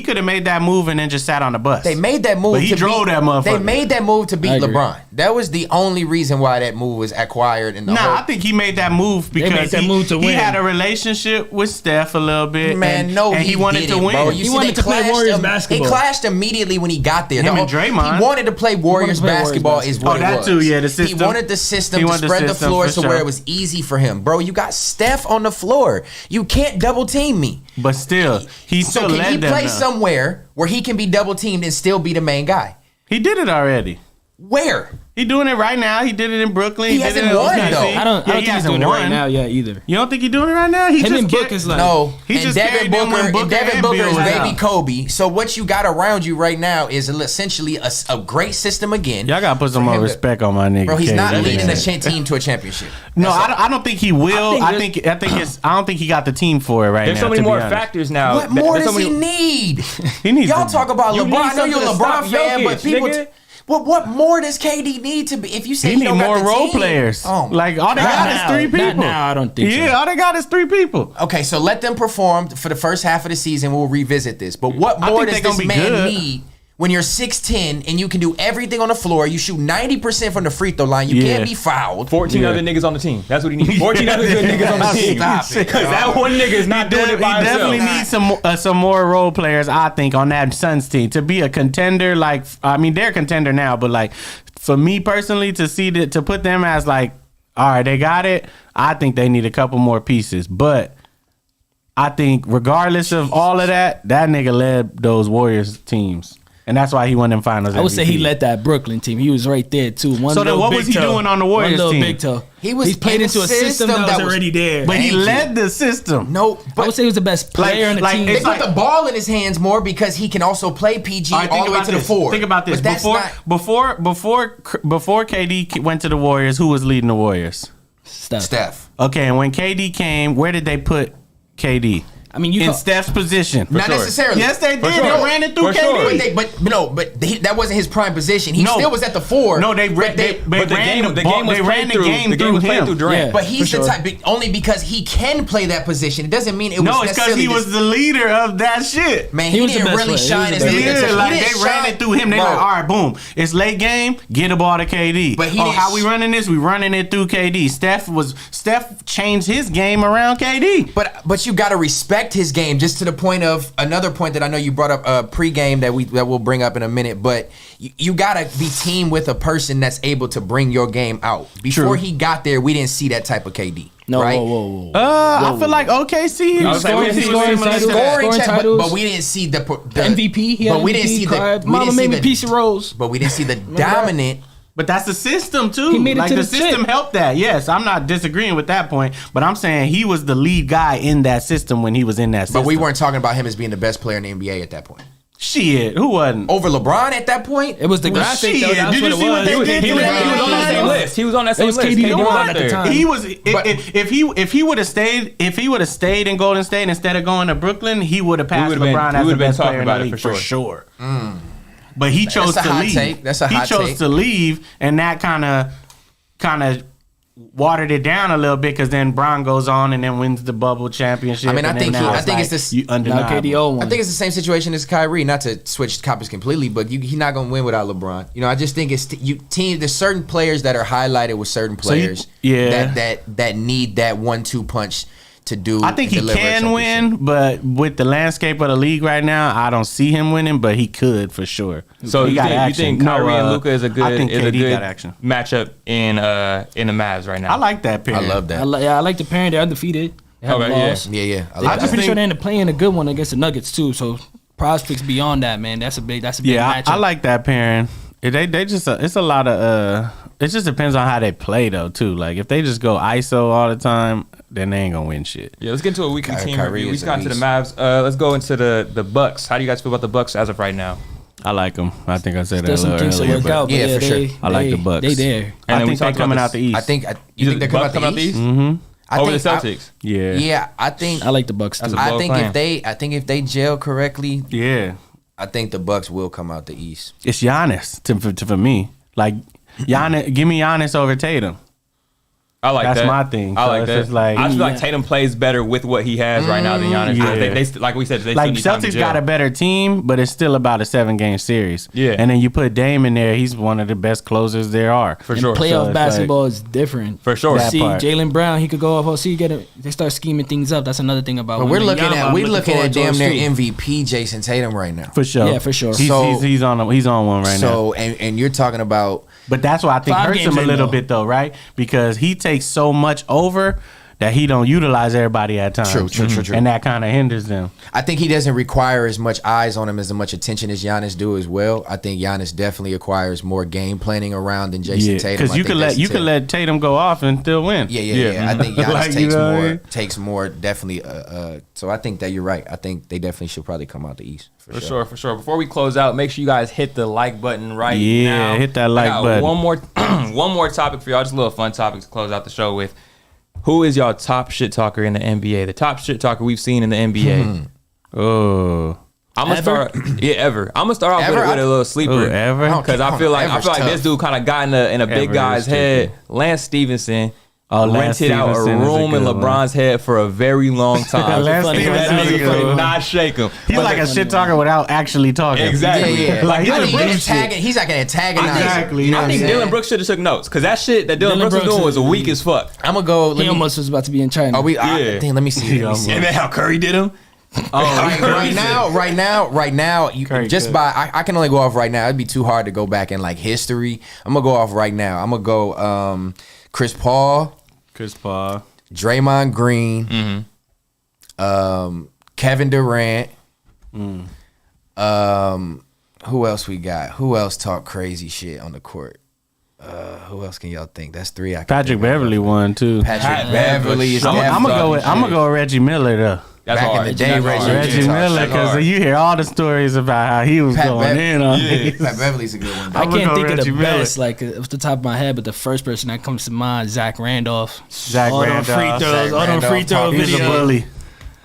S1: could have made that move and then just sat on the bus.
S2: They made that move.
S1: But he drove that motherfucker.
S2: They made that move to beat LeBron. That was the only reason why that move was acquired. In the
S1: I think he made that move because he had a relationship with Steph a little bit.
S2: Man,
S1: he wanted to win.
S2: Bro.
S4: He wanted to play Warriors basketball.
S2: They clashed immediately when he got there.
S1: Him and Draymond.
S2: He wanted to play Warriors basketball is what it was.
S1: That too, yeah, the system.
S2: He wanted the system to spread the floor to where it was easy for him. Bro, you got Steph on the floor. You can't double team me.
S1: But still, he still led them. So can he play
S2: somewhere where he can be double teamed and still be the main guy?
S1: He did it already.
S2: Where?
S1: He doing it right now. He did it in Brooklyn.
S2: He hasn't won, though.
S4: I don't think he's doing it right now yet either.
S1: You don't think he's doing it right now?
S4: Him and Book is like...
S2: No.
S1: He just Devin Booker
S2: is baby Kobe. So what you got around you right now is essentially a great system again.
S1: Y'all got to put some more respect on my nigga.
S2: Bro, he's not leading a team to a championship.
S1: No, I don't think he will. I don't think he got the team for it right now.
S3: There's so many more factors now.
S2: What more does he need?
S1: He needs.
S2: Y'all talk about LeBron. I know you're a LeBron fan, but people... What more does KD need to be? If you say
S1: he need more role players, like all they got is 3 people.
S4: Not now, I don't think so.
S1: Yeah, all they got is 3 people.
S2: Okay, so let them perform for the first half of the season. We'll revisit this. But what more does this man need when you're 6'10" and you can do everything on the floor? You shoot 90% from the free throw line. You can't be fouled.
S3: 14 other niggas on the team. That's what he needs. 14 other good niggas on the team.
S2: Stop it.
S3: Because that one nigga is not doing it by himself.
S1: He definitely needs some more role players, I think, on that Suns team to be a contender. Like, I mean, they're a contender now, but like for me personally, to put them as like, all right, they got it. I think they need a couple more pieces, but I think regardless of all of that, that nigga led those Warriors teams. And that's why he won them finals.
S4: I would say he led that Brooklyn team. He was right there too.
S1: So then what was he doing on the Warriors team?
S4: Big toe.
S2: He played into a system that was
S4: already there.
S1: But he led the system.
S2: No, but
S4: I would say he was the best player in the team.
S2: They put the ball in his hands more because he can also play PG all the way to the 4.
S1: Think about this. Before KD went to the Warriors, who was leading the Warriors?
S2: Steph.
S1: Okay, and when KD came, where did they put KD?
S4: I mean,
S1: in Steph's position.
S2: Not necessarily.
S1: Yes, they did. They ran it through KD.
S2: But that wasn't his prime position. He still was at the 4.
S1: No, they ran the game through him.
S2: Durant. But he's the type, only because he can play that position. It doesn't mean it was necessarily.
S1: No, it's because he was the leader of that shit.
S2: Man, he didn't really shine as a leader.
S1: They ran it through him. They like, all right, boom. It's late game. Get the ball to KD. But how we running this? We running it through KD. Steph changed his game around KD.
S2: But you got to respect his game, just to the point of another point that I know you brought up pre-game that we'll bring up in a minute, but you gotta be team with a person that's able to bring your game out. Before he got there, we didn't see that type of KD.
S4: No,
S2: right?
S4: whoa.
S1: I feel like OKC
S2: scoring titles, but we didn't see the
S4: MVP.
S2: But we didn't see the
S4: Mama made me piece of rolls.
S2: But we didn't see the dominant.
S1: But that's the system too.
S4: He made it to
S1: the system helped that. Yes, I'm not disagreeing with that point, but I'm saying he was the lead guy in that system when he was in that system.
S2: But we weren't talking about him as being the best player in the NBA at that point.
S1: Shit, who wasn't?
S2: Over LeBron at that point?
S4: It was the graphic.
S1: Did you see what they did?
S3: He was on that same list. He was on that same list.
S4: KD at the time.
S1: He was if he would have stayed in Golden State instead of going to Brooklyn, he would have passed LeBron as the best player in the league for sure. But he chose to leave.
S2: That's a hot take.
S1: He chose to leave, and that kind of watered it down a little bit because then Bron goes on and then wins the bubble championship.
S2: I mean, I think it's the
S1: undeniable.
S2: I think it's the same situation as Kyrie. Not to switch topics completely, but he's not gonna win without LeBron. You know, I just think it's there's certain players that are highlighted with certain players that need that 1-2 punch to do.
S1: I think he can win, but with the landscape of the league right now, I don't see him winning, but he could for sure.
S3: So you think Kyrie and Luka is a good matchup in the Mavs right now?
S1: I like that pairing.
S2: I love that.
S4: I like the pairing. They're undefeated. They haven't lost.
S2: Yeah.
S4: I'm pretty sure they're playing a good one against the Nuggets too. So prospects beyond that, man. That's a big matchup.
S1: I like that pairing. It's a lot of it just depends on how they play though too. Like if they just go ISO all the time, then they ain't gonna win shit.
S3: Yeah, let's get into a weekly team review. We just got into the Mavs. Let's go into the Bucks. How do you guys feel about the Bucks as of right now?
S1: I like them. I think I said that a
S4: little
S1: earlier.
S2: For sure.
S1: I like the Bucks.
S4: They there.
S1: And I think they're coming out the East.
S2: I think they're coming out the East.
S1: Mm-hmm.
S3: Over the Celtics.
S2: Yeah, I think
S4: I like the Bucks too.
S2: I think if they gel correctly, I think the Bucks will come out the East.
S1: It's Giannis for me. Like Giannis, give me Giannis over Tatum.
S3: I like that.
S1: That's my thing.
S3: I like
S1: it's
S3: that.
S1: Just like,
S3: I feel like Tatum plays better with what he has right now than Giannis.
S1: Yeah.
S3: They like we said, they
S1: like
S3: still need time to
S1: Celtics
S3: gel.
S1: got a better team, but it's still about a 7-game series.
S3: Yeah.
S1: And then you put Dame in there, he's one of the best closers there are.
S3: For sure.
S4: Playoff
S1: So
S4: basketball is different.
S3: For sure.
S1: That
S4: See,
S1: part.
S4: Jaylen Brown, he could go off. They start scheming things up. That's another thing about.
S2: But we're looking at
S4: forward
S2: damn
S4: towards
S2: near
S4: too.
S2: MVP Jason Tatum right now.
S1: For sure.
S4: Yeah, for sure.
S1: He's on one right now.
S2: So and you're talking about.
S1: But that's why I think
S4: 5
S1: hurts
S4: games
S1: him a
S4: in,
S1: little
S4: though.
S1: bit though, right? Because he takes so much over that he don't utilize everybody at times.
S2: True.
S1: And that kind of hinders them.
S2: I think he doesn't require as much eyes on him, as much attention as Giannis do as well. I think Giannis definitely acquires more game planning around than Jason Tatum.
S1: Because you could let Tatum go off and still win.
S2: Yeah. I think Giannis
S1: Like, you know what I mean?
S2: takes more definitely. So I think that you're right. I think they definitely should probably come out the East
S3: For sure. Before we close out, make sure you guys hit the like button right now.
S1: Yeah, hit that like button.
S3: One more topic for y'all, just a little fun topic to close out the show with. Who is y'all top shit talker in the NBA? The top shit talker we've seen in the NBA.
S1: Oh.
S3: I'm gonna start. Yeah, ever. I'm gonna start off with a little sleeper.
S1: Ooh, ever?
S3: Because I feel like this dude kind of got in a big
S1: Ever
S3: guy's
S1: is
S3: head. Lance Stevenson.
S1: Lance
S3: rented out a
S1: Stevenson is a
S3: room in
S1: good
S3: LeBron's head for a very long time.
S1: Lance
S3: That
S1: Stevenson is a
S3: nigga
S1: good
S3: could
S1: one.
S3: not shake him.
S1: He's like a shit talker without actually talking.
S3: Exactly.
S2: Yeah.
S1: Like,
S2: I think
S1: bullshit.
S2: he's like an antagonizer.
S1: Exactly.
S2: You know
S3: I
S2: what
S3: think
S2: I'm saying?
S3: Dylan Brooks should have took notes because that shit that Dylan
S4: Dylan
S3: Brooks was
S4: Brooks
S3: doing was
S4: is-
S3: weak as fuck.
S2: I'm gonna go.
S4: He almost was about to be in China.
S2: Are we?
S3: Yeah.
S2: Let me see. Let me see.
S3: And then how Curry did him.
S2: Right now, you
S1: Curry
S2: just
S1: good.
S2: by I can only go off right now. It'd be too hard to go back in like history. I'm gonna go off right now. I'm gonna go Chris Paul, Draymond Green, Kevin Durant. Who else we got? Who else talk crazy shit on the court? Who else can y'all think? That's 3.
S1: Patrick Beverly won too.
S2: Patrick Beverly is
S1: I'm gonna go with Reggie Miller though.
S3: That's
S2: Back in
S3: hard.
S2: the day,
S3: That's hard.
S1: Reggie Miller, because you hear all the stories about how he was going in on these.
S2: Pat Beverly's a good one.
S4: I
S1: I'm gonna
S4: can't
S1: go
S4: think of
S1: Reggie
S4: the
S1: Miller.
S4: best, like off the top of my head, but the first person that comes to mind, Zach Randolph.
S1: Zach
S4: all
S1: Randolph.
S4: them free throws, all them free throw
S2: He's
S1: He's a
S4: videos.
S1: bully.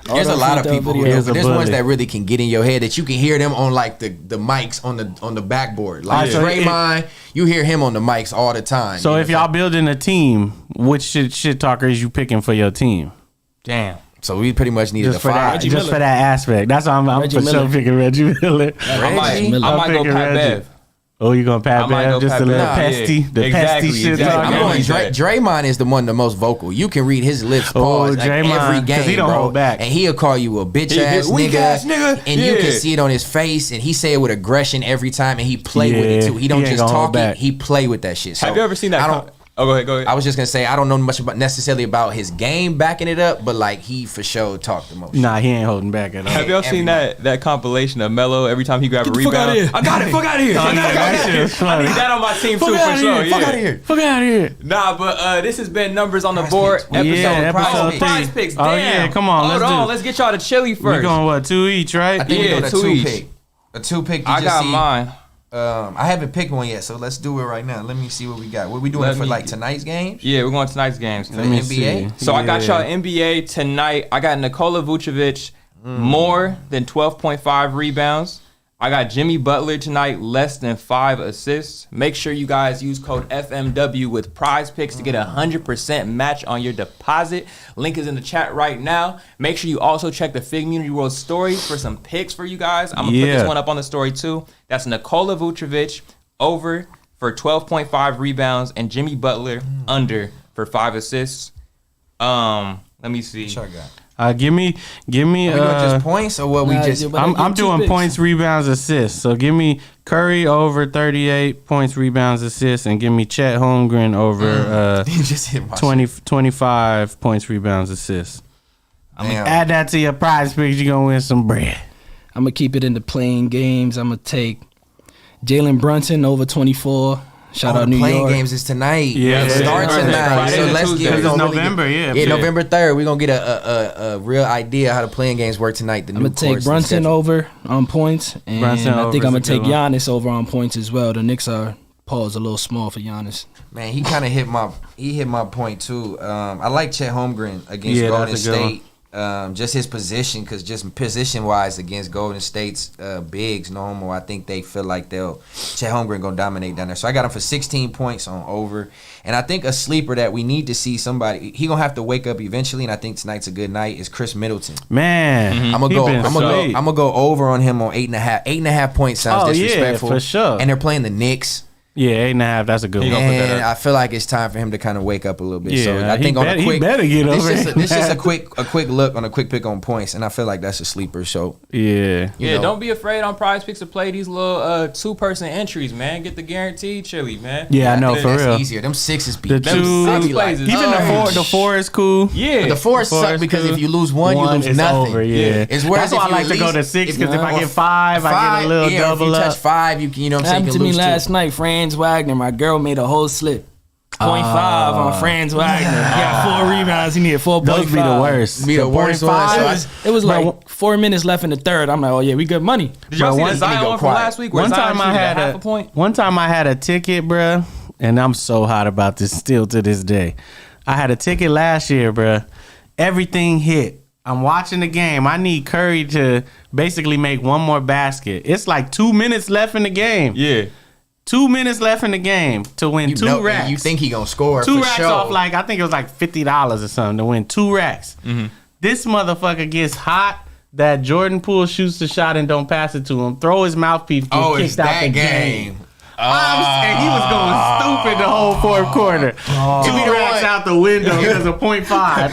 S2: There's a lot of people who
S1: videos.
S2: do, but there's
S1: He's a
S2: ones
S1: bully.
S2: that really can get in your head that you can hear them on like the mics on the backboard. Like
S1: so
S2: Draymond, you hear him on the mics all the time.
S1: So if y'all building a team, which shit talkers you picking for your team?
S3: Damn.
S2: so we pretty much needed
S1: Just
S2: a
S1: for that,
S2: 5.
S1: just for that aspect. That's why I'm
S4: Reggie
S1: for sure
S4: Miller.
S1: picking Reggie Miller.
S3: I might
S4: Miller.
S3: go
S1: picking
S3: Pat
S1: Reggie.
S3: Bev.
S1: Oh, you going Pat
S3: I might
S1: Bev?
S3: go
S1: Just
S3: Pat
S1: a little
S3: Bev.
S1: pesty,
S3: Yeah.
S1: the
S3: Exactly,
S1: pesty shit
S3: exactly.
S2: I'm
S1: talking.
S2: going
S3: that.
S2: Draymond is the one the most vocal. You can read his lips pause like
S1: Draymond,
S2: every
S1: 'cause
S2: game,
S1: he don't
S2: bro.
S1: hold back.
S2: And he'll call you a bitch ass
S3: weak ass nigga.
S2: and you
S3: Yeah.
S2: can see it on his face. And he say it with aggression every time, and he play with it
S1: Yeah,
S2: too. He don't
S1: he ain't
S2: just
S1: gonna hold
S2: talk it;
S1: back.
S2: he play with that shit. So
S3: Have you ever seen that?
S2: I don't.
S3: Oh, go ahead.
S2: I was just gonna say I don't know much about necessarily about his game backing it up, but like he for sure talked the most.
S1: Nah, he ain't holding back at all.
S3: Have y'all seen that compilation of Melo every time he grab a
S4: the fuck
S3: rebound?
S4: outta here.
S3: I got it. Fuck out of here.
S1: Oh, yeah, that shit is
S3: I
S1: funny.
S3: need that on my team too
S1: Fuck
S3: for
S1: outta
S3: sure.
S1: here.
S3: Yeah.
S1: Fuck out of here. Fuck out of here.
S3: Nah, but this has been Numbers on the Board
S2: Picks.
S3: episode.
S1: Yeah, episode
S3: Prize
S1: 3.
S3: Picks.
S1: Oh,
S3: Damn.
S1: yeah, come on,
S3: Hold
S1: let's
S3: on.
S1: do it.
S3: Let's get y'all to Chili
S1: We
S3: first.
S1: going what, 2 each, right?
S2: I think
S3: Yeah,
S2: we're doing a
S3: 2
S2: two
S3: each.
S2: pick. A 2 pick.
S3: I got mine.
S2: I haven't picked one yet, so let's do it right now. Let me see what we got. What we doing
S3: Let
S2: for
S3: me-
S2: like tonight's games?
S3: Yeah, we're going to tonight's games.
S2: For the NBA?
S3: So I got y'all NBA tonight. I got Nikola Vucevic more than 12.5 rebounds. I got Jimmy Butler tonight, less than 5 assists. Make sure you guys use code FMW with Prize Picks to get a 100% match on your deposit. Link is in the chat right now. Make sure you also check the FIGGMUNITY World stories for some picks for you guys. I'm going to put this one up on the story too. That's Nikola Vucevic over for 12.5 rebounds and Jimmy Butler under for 5 assists. Let me see.
S2: What y'all got?
S1: Give me.
S2: We doing just points or what we
S4: Nah,
S2: just?
S4: yeah, but-
S1: I'm
S4: two
S1: doing
S4: picks.
S1: points, rebounds, assists. So give me Curry over 38 points, rebounds, assists, and give me Chet Holmgren over
S2: You just hit my
S1: 25 points, rebounds, assists.
S2: Damn.
S1: Add that to your prize picks, you're gonna win some bread.
S4: I'm gonna keep it in the playing games. I'm gonna take Jalen Brunson over 24. Shout out
S2: the
S4: New
S2: playing
S4: York.
S2: games is tonight.
S1: Yeah,
S2: It starts
S3: Friday,
S2: tonight.
S3: Friday
S2: So
S3: to
S2: let's
S3: Tuesday.
S2: get.
S1: It's November, yeah.
S2: Yeah, November 3rd. We're gonna get a real idea how the playing games work tonight. The
S4: I'm
S2: new
S4: gonna take
S2: course and
S4: Brunson
S2: schedule.
S4: over on points, and
S1: Brunson
S4: I think
S1: over
S4: I'm
S1: is
S4: gonna
S1: a
S4: take
S1: good one.
S4: Giannis over on points as well. The Knicks are paused a little small for Giannis.
S2: Man, he kind of hit my point too. I like Chet Holmgren against
S1: Yeah,
S2: Golden
S1: that's a good one.
S2: State. just his position, because just position-wise against Golden State's bigs, no homo, I think they feel like Chet Holmgren going to dominate down there. So I got him for 16 points on over. And I think a sleeper that we need to see somebody, he going to have to wake up eventually, and I think tonight's a good night, is Chris Middleton.
S1: Man.
S2: I'm going to go over on him on 8.5. 8.5 points sounds disrespectful.
S1: Yeah, for sure.
S2: And they're playing the Knicks.
S1: Yeah, 8.5. That's a good one.
S2: And I feel like it's time for him to kind of wake up a little bit.
S1: Yeah,
S2: so I think
S1: he better get over it.
S2: This is a quick look on a quick pick on points, and I feel like that's a sleeper. So
S1: yeah,
S3: don't be afraid on Prize Picks to play these little 2-person entries, man. Get the guaranteed chili, man.
S1: Yeah, I know, for
S2: that's
S1: real.
S2: Easier. Them sixes be
S1: the two
S3: plays.
S1: Even the four is cool.
S3: Yeah,
S2: but the four suck because if you lose one, you lose nothing.
S1: Over, yeah.
S2: It's
S1: that's why I like to go to 6, because if I get 5, I get a little double up.
S2: If you touch 5, you know what I'm saying.
S4: Happened to me last night. Franz Wagner, my girl made a whole slip. 0.5 on Franz Wagner. He got 4 rebounds. He needed 4.5.
S1: Those be the worst.
S2: Be the worst one.
S4: It was like 4 minutes left in the third. I'm like, oh yeah, we good money.
S3: Did y'all see the Zion one from last week? One time I had half a point.
S1: One time I had a ticket, bruh, and I'm so hot about this still to this day. I had a ticket last year, bruh. Everything hit. I'm watching the game. I need Curry to basically make one more basket. It's like 2 minutes left in the game.
S3: Yeah.
S1: 2 minutes left in the game to win 2 racks.
S2: You think he gonna score?
S1: 2 racks off, like, I think it was like $50 or something to win 2 racks. Mm-hmm. This motherfucker gets hot. That Jordan Poole shoots the shot and don't pass it to him. Throw his mouthpiece. Get kicked out the game. And he was going stupid the whole fourth quarter. 2 racks out the window because of 0.5.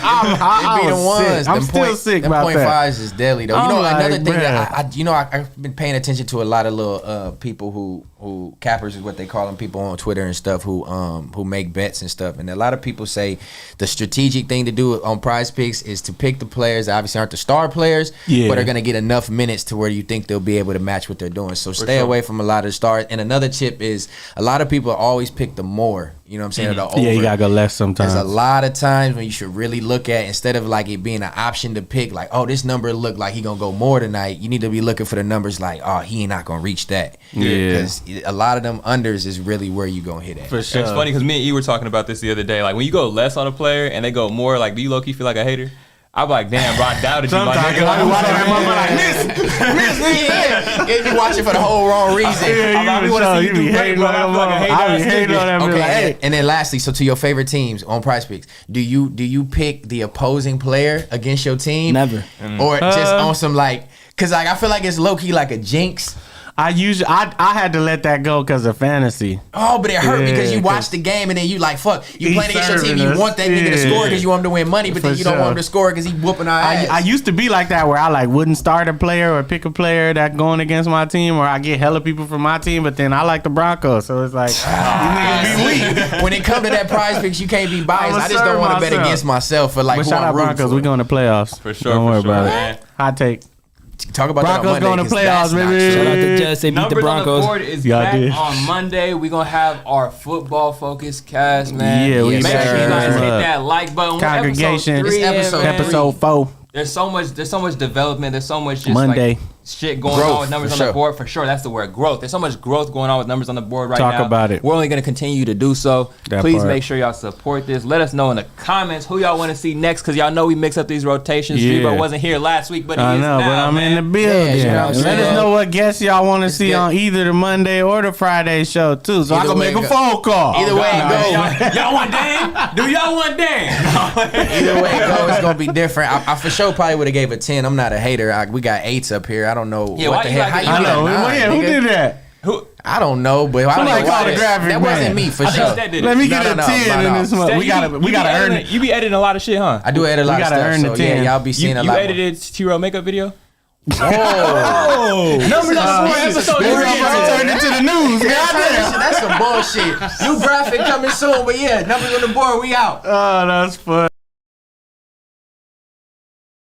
S1: I'm still sick about that.
S2: 0.5s is deadly though. You know, another thing that I've been paying attention to a lot of little people who cappers is what they call them, people on Twitter and stuff who make bets and stuff. And a lot of people say the strategic thing to do on Prize Picks is to pick the players that obviously aren't the star players, but are going to get enough minutes to where you think they'll be able to match what they're doing. So stay away from a lot of the stars. And another tip is a lot of people always pick the more. You know what I'm saying?
S1: Mm-hmm. Yeah, you gotta go left sometimes.
S2: There's a lot of times when you should really look at, instead of like it being an option to pick, like, oh, this number look like he gonna go more tonight. You need to be looking for the numbers like, oh, he ain't not gonna reach that.
S1: Yeah.
S2: Because a lot of them unders is really where you gonna hit at.
S1: For sure.
S3: It's funny because me and E were talking about this the other day. Like when you go less on a player and they go more, like, do you low-key feel like a hater? I'm like, damn, bro, I doubted you, my nigga.
S2: If you watching for the whole wrong reason.
S1: You be hating on that.
S2: Okay, and then lastly, so to your favorite teams on Prize Picks, do you pick the opposing player against your team?
S4: Never.
S2: Or just on some like, because like I feel like it's low key like a jinx.
S1: I had to let that go because of fantasy.
S2: Oh, but it hurt because you watch the game and then you like, fuck, you playing against your team, you want that nigga to score because you want him to win money, but then you don't want him to score because he whooping our ass.
S1: I used to be like that where I like wouldn't start a player or pick a player that going against my team, or I get hella people from my team, but then I like the Broncos, so it's like you need to be weak.
S2: When it comes to that Prize Picks, you can't be biased. I just don't want to bet against myself for like.
S1: But shout out Broncos, we going to playoffs
S3: for sure.
S1: Don't worry about
S3: man.
S1: it. Hot take.
S2: Talk about
S1: Broncos going to playoffs, baby.
S4: Shout out to Jets. They beat
S3: Numbers
S4: the Broncos.
S3: on the board is back on Monday. We're going to have our football focused cast, man.
S1: Yeah,
S3: make sure you guys hit that like button.
S1: Congregation.
S2: Episode 4.
S3: There's so much development. There's so much just
S1: Monday.
S3: Like shit going on with numbers on the board. For sure, that's the word, growth. There's so much growth going on with numbers on the board right now.
S1: Talk about it.
S3: We're only going to continue to do so. Please make sure y'all support this. Let us know in the comments who y'all want to see next, because y'all know we mix up these rotations. Streebo wasn't here last week, but he is now,
S1: but I'm
S3: man.
S1: in the building.
S2: Yeah,
S1: let us know what guests y'all want to see on either the Monday or the Friday show too, so I can make a phone call.
S2: Either way it go.
S3: Y'all want Dan? Do y'all want Dan?
S2: Either way it go, it's gonna be different. I for sure probably would have gave a 10. I'm not a hater. We got 8s up here. I don't know what the hell. How you
S1: I know. Who did that?
S2: I don't know, but I don't know why that wasn't me for sure.
S1: Let me get a 10 in this month. We gotta earn it.
S3: You be editing a lot of shit, huh?
S2: I do edit a lot of stuff.
S1: Earn the 10.
S2: Yeah, y'all be seeing a lot.
S3: You edited t-rell makeup video?
S2: Oh,
S3: numbers on the episode.
S1: Turned into the news.
S2: That's some bullshit. New graphic coming soon, but yeah, numbers on the board. We out.
S1: Oh, that's fun.